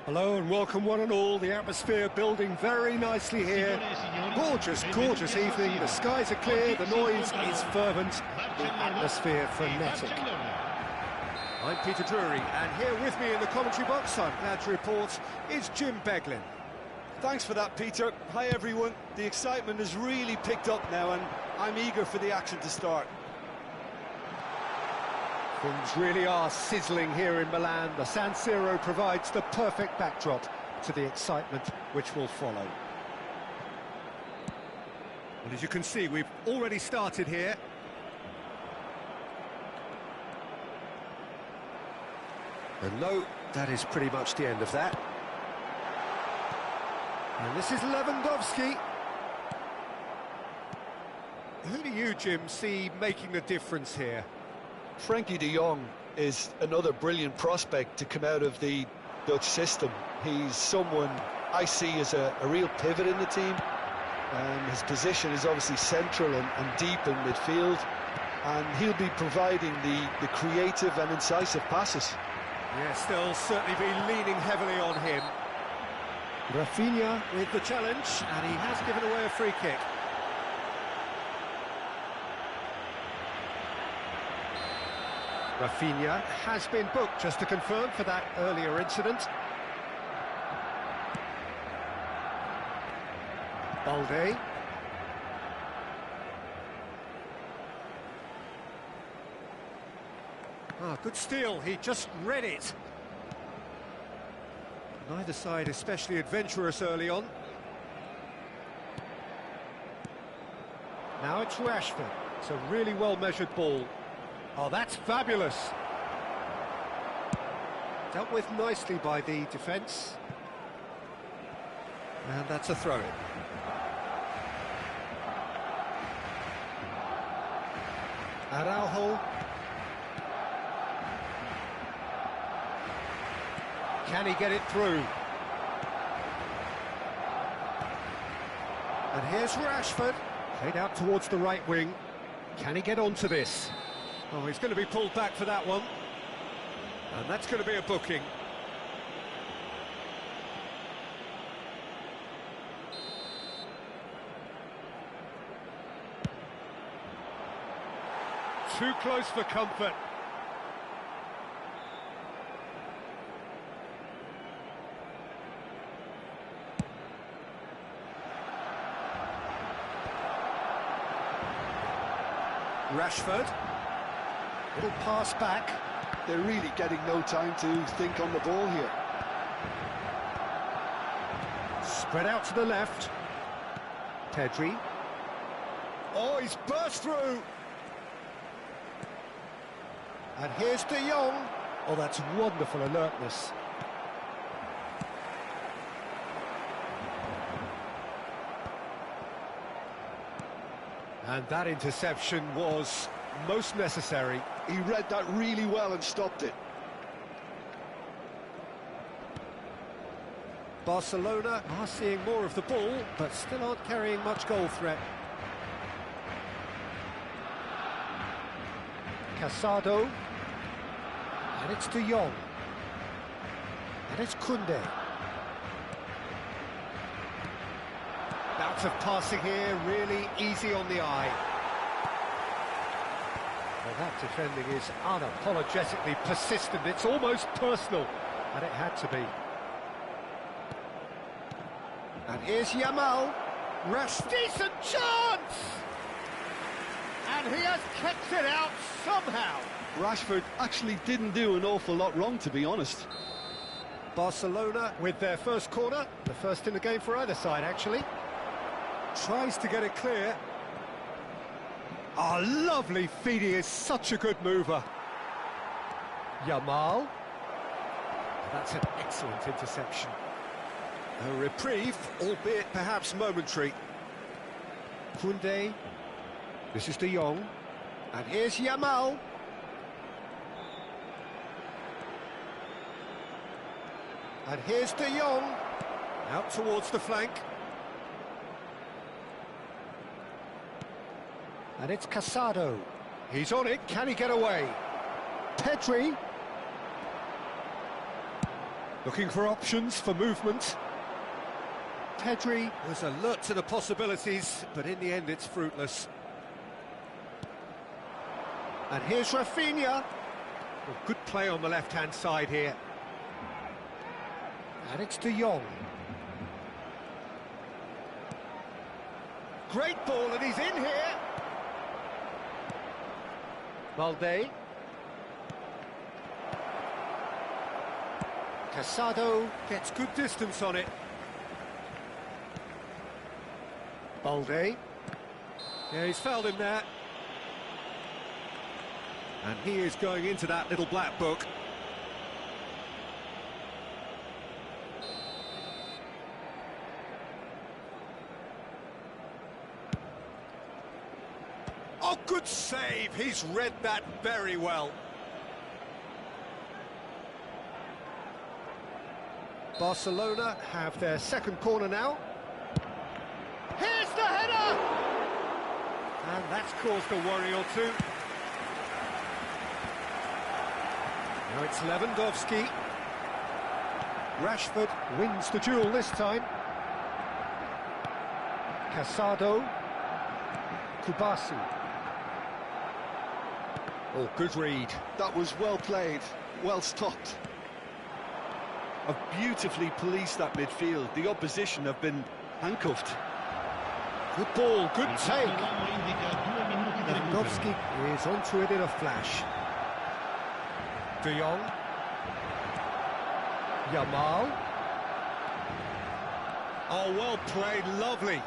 Hello and welcome one and all. The atmosphere building very nicely here. Gorgeous, gorgeous evening. The skies are clear, the noise is fervent, the atmosphere frenetic. I'm Peter Drury, and here with me in the commentary box, I'm glad to report, is Jim Beglin. Thanks for that, Peter. Hi, everyone. The excitement has really picked up now, and I'm eager for the action to start. Things really are sizzling here in Milan. The San Siro provides the perfect backdrop to the excitement which will follow. Well, as you can see, we've already started here. And no, that is pretty much the end of that. And this is Lewandowski. Who do you, Jim, see making the difference here? Frankie de Jong is another brilliant prospect to come out of the Dutch system. He's someone I see as a real pivot in the team. His position is obviously central and deep in midfield, and he'll be providing the creative and incisive passes. Yes, they'll certainly be leaning heavily on him. Rafinha with the challenge, and he has given away a free kick. Rafinha has been booked, just to confirm, for that earlier incident. Balde. Good steal, he just read it. Neither side especially adventurous early on. Now it's Rashford. It's a really well-measured ball. Oh, that's fabulous. Dealt with nicely by the defence. And that's a throw-in. Araujo. Can he get it through? And here's Rashford. Played out towards the right wing. Can he get onto this? Oh, he's going to be pulled back for that one. And that's going to be a booking. Too close for comfort. Rashford. Little pass back. They're really getting no time to think on the ball here. Spread out to the left. Pedri. Oh, he's burst through. And here's De Jong. Oh, that's wonderful alertness. And that interception was most necessary. He read that really well and stopped it. Barcelona are seeing more of the ball, but still aren't carrying much goal threat. Casado. And it's De Jong. And it's Koundé. Bouts of passing here, really easy on the eye. Well, that defending is unapologetically persistent. It's almost personal, and it had to be. And here's Yamal. Decent chance! And he has kept it out somehow. Rashford actually didn't do an awful lot wrong, to be honest. Barcelona with their first corner, the first in the game for either side, actually. Tries to get it clear. Oh, lovely feed. He is such a good mover. Yamal. That's an excellent interception. A reprieve, albeit perhaps momentary. Koundé. This is De Jong. And here's Yamal. And here's De Jong. Out towards the flank. And it's Casado. He's on it. Can he get away? Pedri. Looking for options for movement. Pedri was alert to the possibilities, but in the end it's fruitless. And here's Rafinha. Well, good play on the left-hand side here. And it's De Jong. Great ball, and he's in here. Balde. Casado gets good distance on it. Balde. Yeah, he's fouled him there. And he is going into that little black book. Oh, good save. He's read that very well. Barcelona have their second corner now. Here's the header! And that's caused a worry or two. Now it's Lewandowski. Rashford wins the duel this time. Casado. Kubasi. Oh, good read. That was well played, well stopped. Have beautifully policed that midfield. The opposition have been handcuffed. Good ball, good take. Lewandowski is onto it in a flash. De Jong. Yamal. Oh, well played, lovely.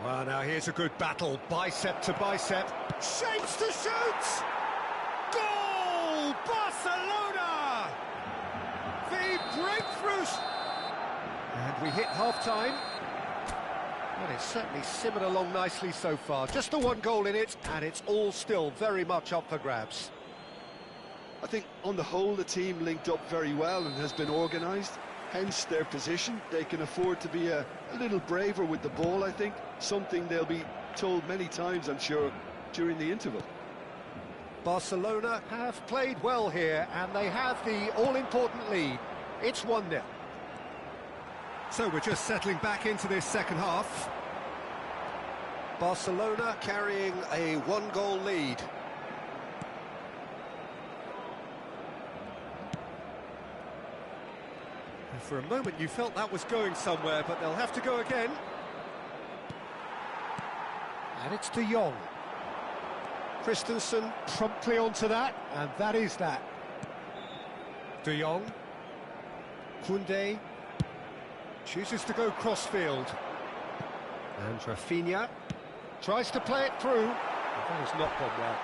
Well, now here's a good battle, bicep to bicep. Shapes to shoot! Goal! Barcelona! The breakthroughs! And we hit half-time. Well, it's certainly simmered along nicely so far. Just the one goal in it, and it's all still very much up for grabs. I think on the whole the team linked up very well and has been organised, hence their position. They can afford to be a little braver with the ball, I think, something they'll be told many times, I'm sure, during the interval. Barcelona have played well here, and they have the all-important lead. It's 1-0. So we're just settling back into this second half. Barcelona carrying a one-goal lead. And for a moment you felt that was going somewhere, but they'll have to go again. And it's De Jong. Christensen promptly onto that, and that is that. De Jong. Koundé chooses to go crossfield. And Rafinha tries to play it through. That has not gone well.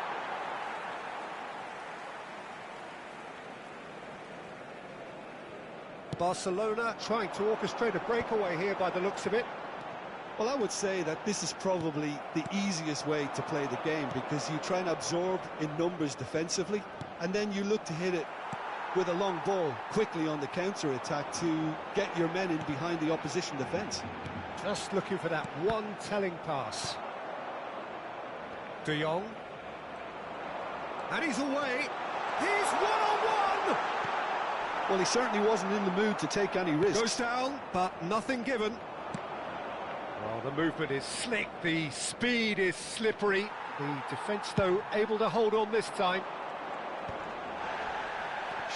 Barcelona trying to orchestrate a breakaway here by the looks of it. Well, I would say that this is probably the easiest way to play the game, because you try and absorb in numbers defensively, and then you look to hit it with a long ball quickly on the counter-attack to get your men in behind the opposition defence. Just looking for that one telling pass. De Jong. And he's away. He's one-on-one! Well, he certainly wasn't in the mood to take any risks. Goes down, but nothing given. Well, the movement is slick, the speed is slippery. The defence, though, able to hold on this time.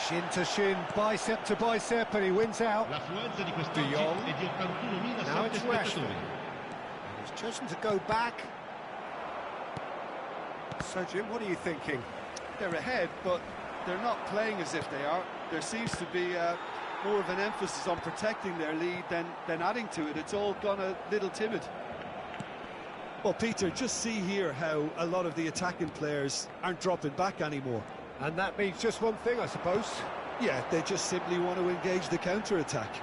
Shin to shin, bicep to bicep, and he wins out. De Jong. Now it's Rashford. He's chosen to go back. So, Jim, what are you thinking? They're ahead, but they're not playing as if they are. There seems to be more of an emphasis on protecting their lead than adding to it. It's all gone a little timid. Well, Peter, just see here how a lot of the attacking players aren't dropping back anymore. And that means just one thing, I suppose. Yeah, they just simply want to engage the counter-attack.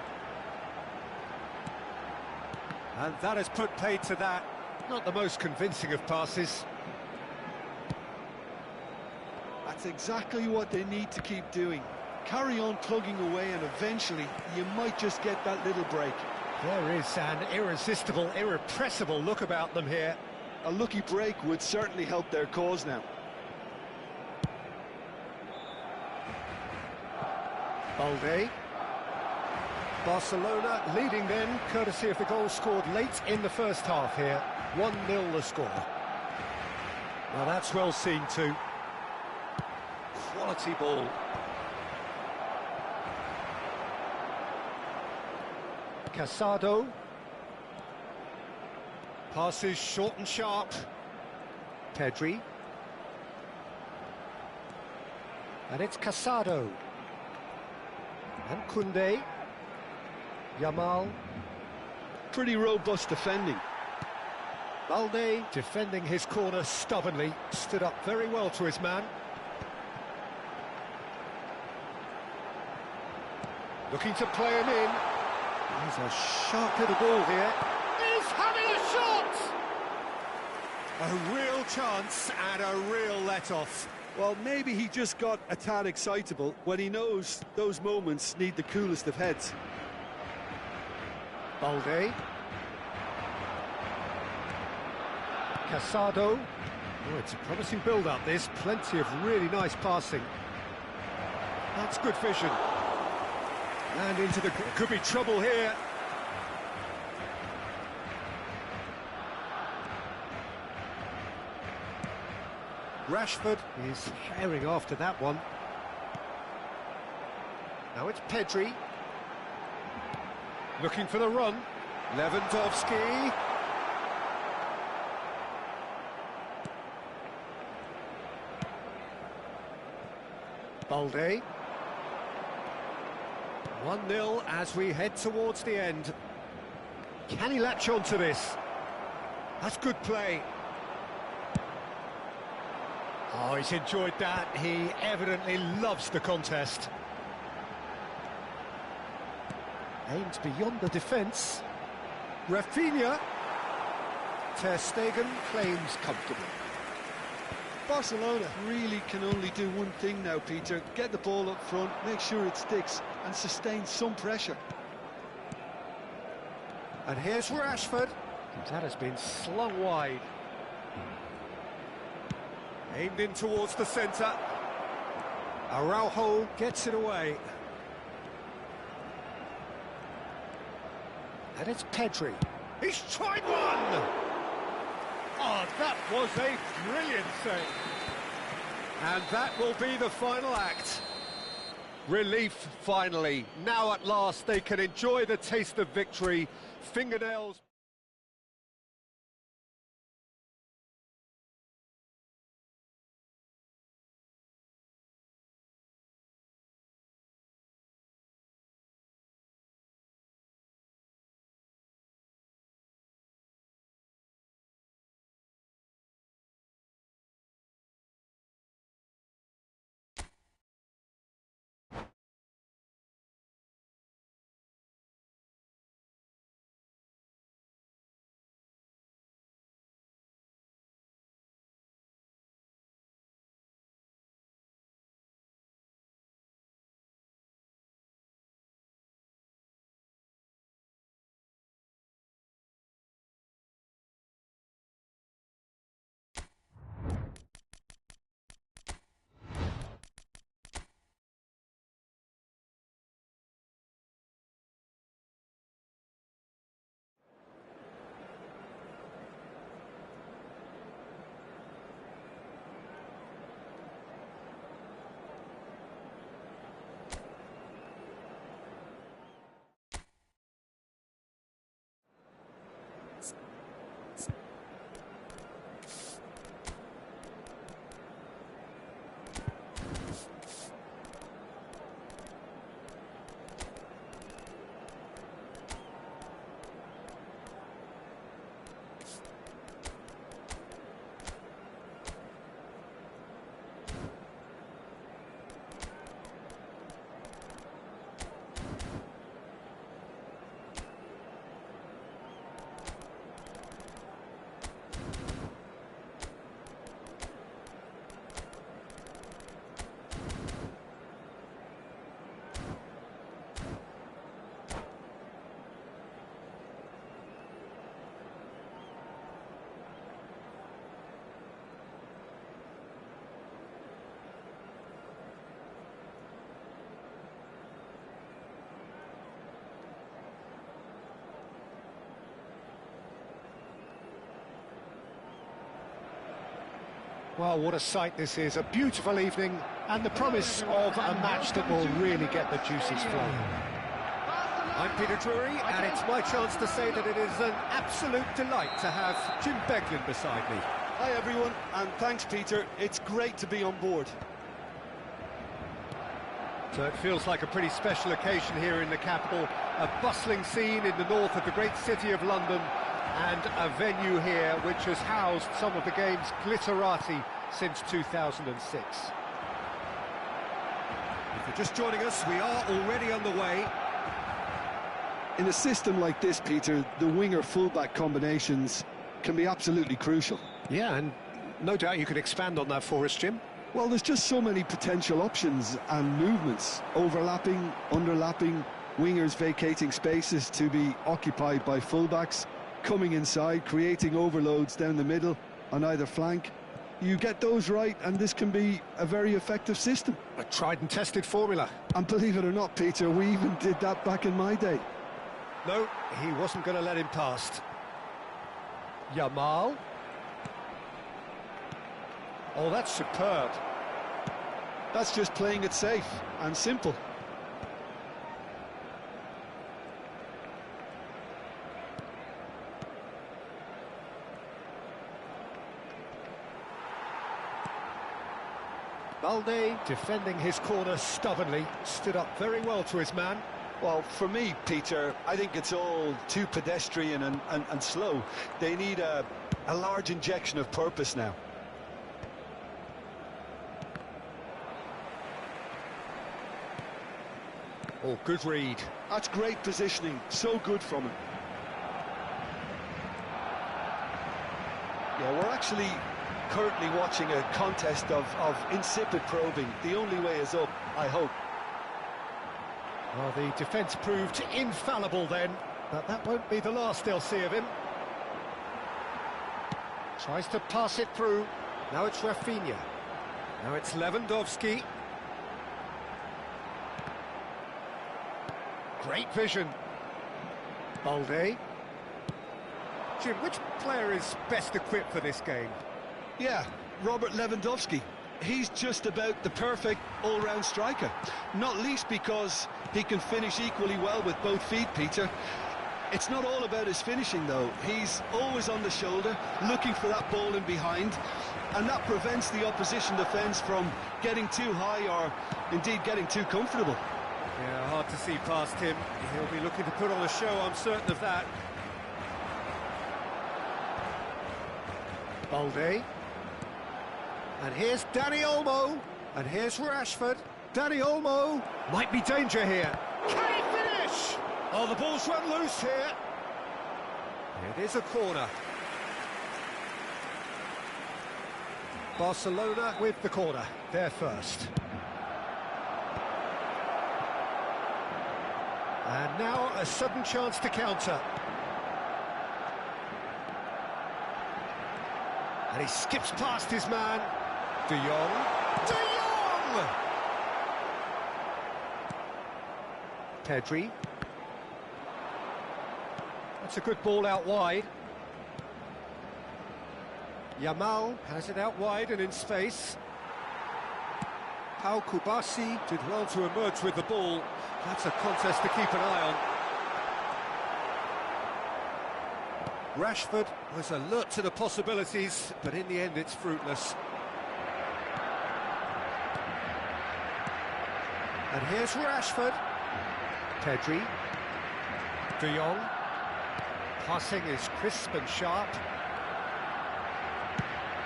And that has put paid to that. Not the most convincing of passes. That's exactly what they need to keep doing. Carry on plugging away, and eventually you might just get that little break. There is an irresistible, irrepressible look about them here. A lucky break would certainly help their cause now. Balde. Barcelona leading then, courtesy of the goal scored late in the first half here. 1-0 the score. Well, that's well seen too. Quality ball. Casado. Passes short and sharp. Pedri. And it's Casado. And Koundé. Yamal. Pretty robust defending. Balde defending his corner stubbornly. Stood up very well to his man. Looking to play him in. He's a sharp little ball here. He's having a shot! A real chance and a real let-off. Well, maybe he just got a tad excitable when he knows those moments need the coolest of heads. Balde. Casado. Oh, it's a promising build-up, this. Plenty of really nice passing. That's good vision. And into the... Could be trouble here. Rashford is herring after that one. Now it's Pedri. Looking for the run. Lewandowski. Balde. 1-0 as we head towards the end. Can he latch on to this? That's good play. Oh, he's enjoyed that. He evidently loves the contest. Aimed beyond the defence. Rafinha. Ter Stegen claims comfortably. Barcelona really can only do one thing now, Peter. Get the ball up front, make sure it sticks, and sustain some pressure. And here's Rashford. That has been slung wide. Aimed in towards the centre. Araujo gets it away. And it's Pedri. He's tried one! Oh, that was a brilliant save. And that will be the final act. Relief, finally. Now at last they can enjoy the taste of victory. Fingernails... Well, what a sight this is. A beautiful evening and the promise of a match that will really get the juices flowing. I'm Peter Drury, and it's my chance to say that it is an absolute delight to have Jim Beglin beside me. Hi, everyone, and thanks, Peter. It's great to be on board. So it feels like a pretty special occasion here in the capital. A bustling scene in the north of the great city of London, and a venue here which has housed some of the game's glitterati since 2006. If you're just joining us, we are already on the way. In a system like this, Peter, the winger-fullback combinations can be absolutely crucial. Yeah, and no doubt you could expand on that for us, Jim. Well, there's just so many potential options and movements, overlapping, underlapping, wingers vacating spaces to be occupied by fullbacks, coming inside, creating overloads down the middle on either flank. You get those right and this can be a very effective system. A tried and tested formula. And believe it or not, Peter, we even did that back in my day. No, he wasn't going to let him past. Yamal. Oh, that's superb. That's just playing it safe and simple. Balde, defending his corner stubbornly, stood up very well to his man. Well, for me, Peter, I think it's all too pedestrian and slow. They need a large injection of purpose now. Oh, good read. That's great positioning, so good from him. Yeah, we're actually currently watching a contest of insipid probing. The only way is up, I hope. Well, the defence proved infallible then, but that won't be the last they'll see of him. Tries to pass it through. Now it's Rafinha. Now it's Lewandowski. Great vision. Balde. Jim, which player is best equipped for this game? Yeah, Robert Lewandowski. He's just about the perfect all-round striker. Not least because he can finish equally well with both feet, Peter. It's not all about his finishing, though. He's always on the shoulder, looking for that ball in behind, and that prevents the opposition defence from getting too high or, indeed, getting too comfortable. Yeah, hard to see past him. He'll be looking to put on a show, I'm certain of that. Balde. And here's Dani Olmo. And here's Rashford. Dani Olmo. Might be danger here. Can he finish? Oh, the ball's run loose here. It is a corner. Barcelona with the corner. They're first. And now a sudden chance to counter. And he skips past his man. De Jong. De Jong! Pedri. That's a good ball out wide. Yamal has it out wide and in space. Pau Kubasi did well to emerge with the ball. That's a contest to keep an eye on. Rashford was alert to the possibilities, but in the end it's fruitless. And here's Rashford. Pedri. De Jong. Passing is crisp and sharp.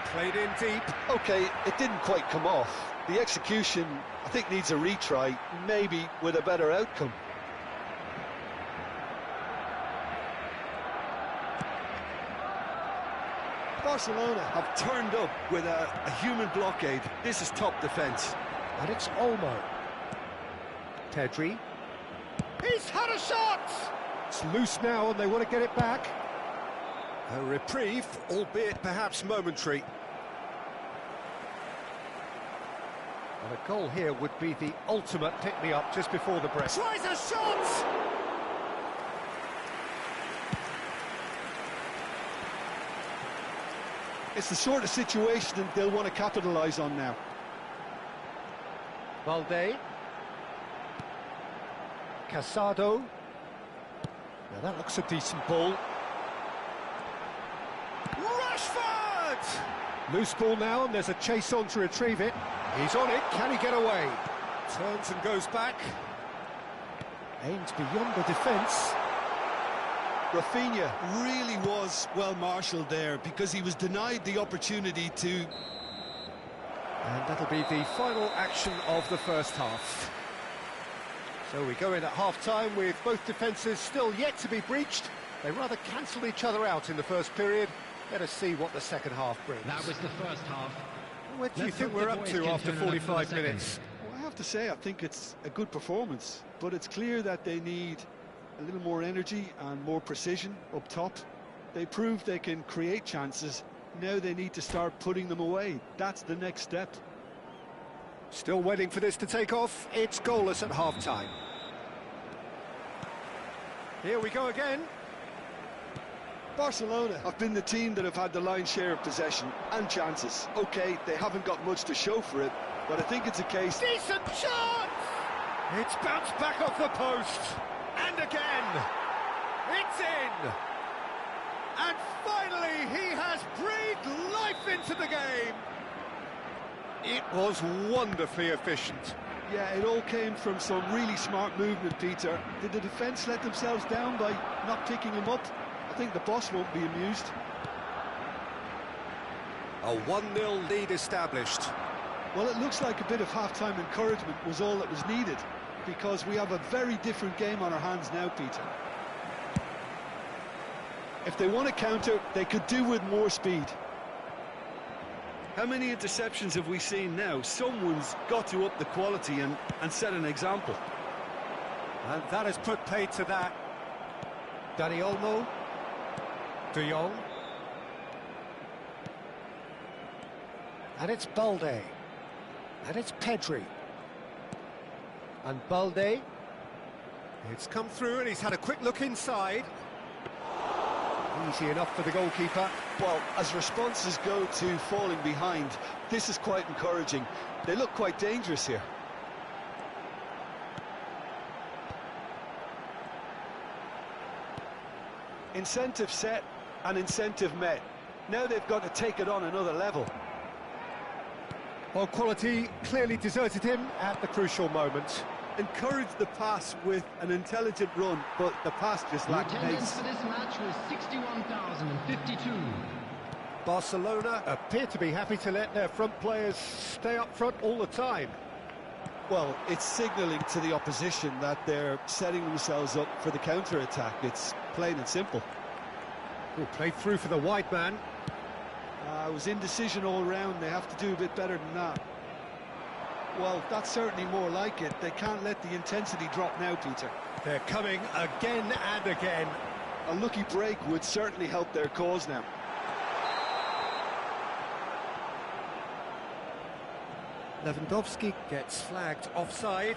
Played in deep. OK, it didn't quite come off. The execution, I think, needs a retry, maybe with a better outcome. Barcelona have turned up with a human blockade. This is top defence. And it's Olmo. Pedri. He's had a shot! It's loose now and they want to get it back. A reprieve, albeit perhaps momentary. And a goal here would be the ultimate pick-me-up just before the break. Tries a shot! It's the sort of situation that they'll want to capitalise on now. Balde. Casado. Now that looks a decent ball. Rashford! Loose ball now, and there's a chase on to retrieve it. He's on it, can he get away? Turns and goes back. Aims beyond the defence. Rafinha really was well marshalled there because he was denied the opportunity to... And that'll be the final action of the first half. So we go in at half-time with both defences still yet to be breached. They rather cancelled each other out in the first period, Let us see what the second half brings. That was the first half. What do you Let's think hope we're the up boys to can after turn it up for the 45 second. minutes? Well, I have to say, I think it's a good performance, but it's clear that they need a little more energy and more precision up top. They proved they can create chances. Now they need to start putting them away. That's the next step. Still waiting for this to take off. It's goalless at half-time. Here we go again. Barcelona have been the team that have had the lion's share of possession and chances. OK, they haven't got much to show for it, but I think it's a case... Decent chance! It's bounced back off the post. And again. It's in. And finally, he has breathed life into the game. It was wonderfully efficient. Yeah, it all came from some really smart movement, Peter. Did the defence let themselves down by not picking him up? I think the boss won't be amused. A 1-0 lead established. Well, it looks like a bit of half-time encouragement was all that was needed, because we have a very different game on our hands now, Peter. If they want to counter, they could do with more speed. How many interceptions have we seen now? Someone's got to up the quality and set an example. And that has put paid to that. Dani Olmo. De Jong. And it's Balde. And it's Pedri. And Balde. It's come through and he's had a quick look inside. Easy enough for the goalkeeper. Well, as responses go to falling behind, this is quite encouraging. They look quite dangerous here. Incentive set and incentive met. Now they've got to take it on another level. Well, quality clearly deserted him at the crucial moment. Encouraged the pass with an intelligent run, but the pass just The lacked attendance pace. for this match was 61,052. Barcelona appear to be happy to let their front players stay up front all the time. Well, it's signalling to the opposition that they're setting themselves up for the counter-attack. It's plain and simple. Oh, played through for the wide man. It was indecision all round. They have to do a bit better than that. Well, that's certainly more like it. They can't let the intensity drop now, Peter. They're coming again and again. A lucky break would certainly help their cause now. Lewandowski gets flagged offside.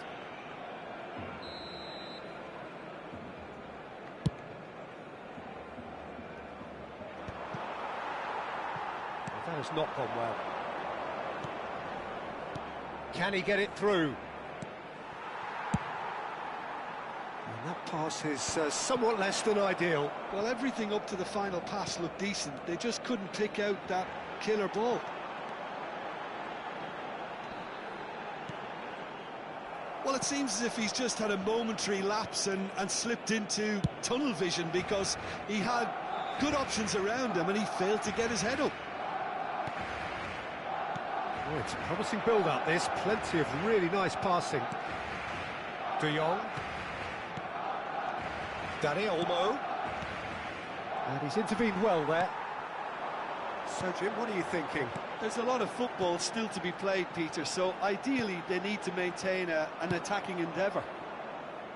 That has not gone well. Can he get it through? And that pass is somewhat less than ideal. Well, everything up to the final pass looked decent. They just couldn't pick out that killer ball. Well, it seems as if he's just had a momentary lapse and slipped into tunnel vision, because he had good options around him and he failed to get his head up. Oh, it's a promising build-up, this. Plenty of really nice passing. De Jong. Dani Olmo. And he's intervened well there. So, Jim, what are you thinking? There's a lot of football still to be played, Peter, so ideally they need to maintain an attacking endeavour.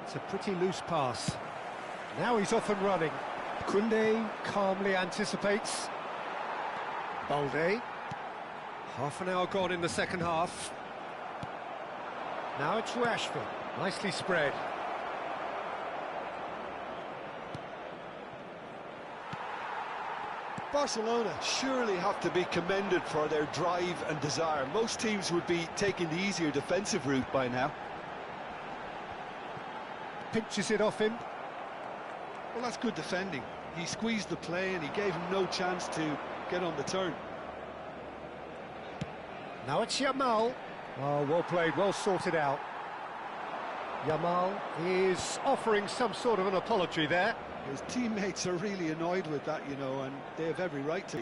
It's a pretty loose pass. Now he's off and running. Koundé calmly anticipates. Balde. Half an hour gone in the second half. Now it's Rashford. Nicely spread. Barcelona surely have to be commended for their drive and desire. Most teams would be taking the easier defensive route by now. Pinches it off him. Well, that's good defending. He squeezed the play and he gave him no chance to get on the turn. Now it's Yamal. Oh, well played, well sorted out. Yamal is offering some sort of an apology there. His teammates are really annoyed with that, you know, and they have every right to.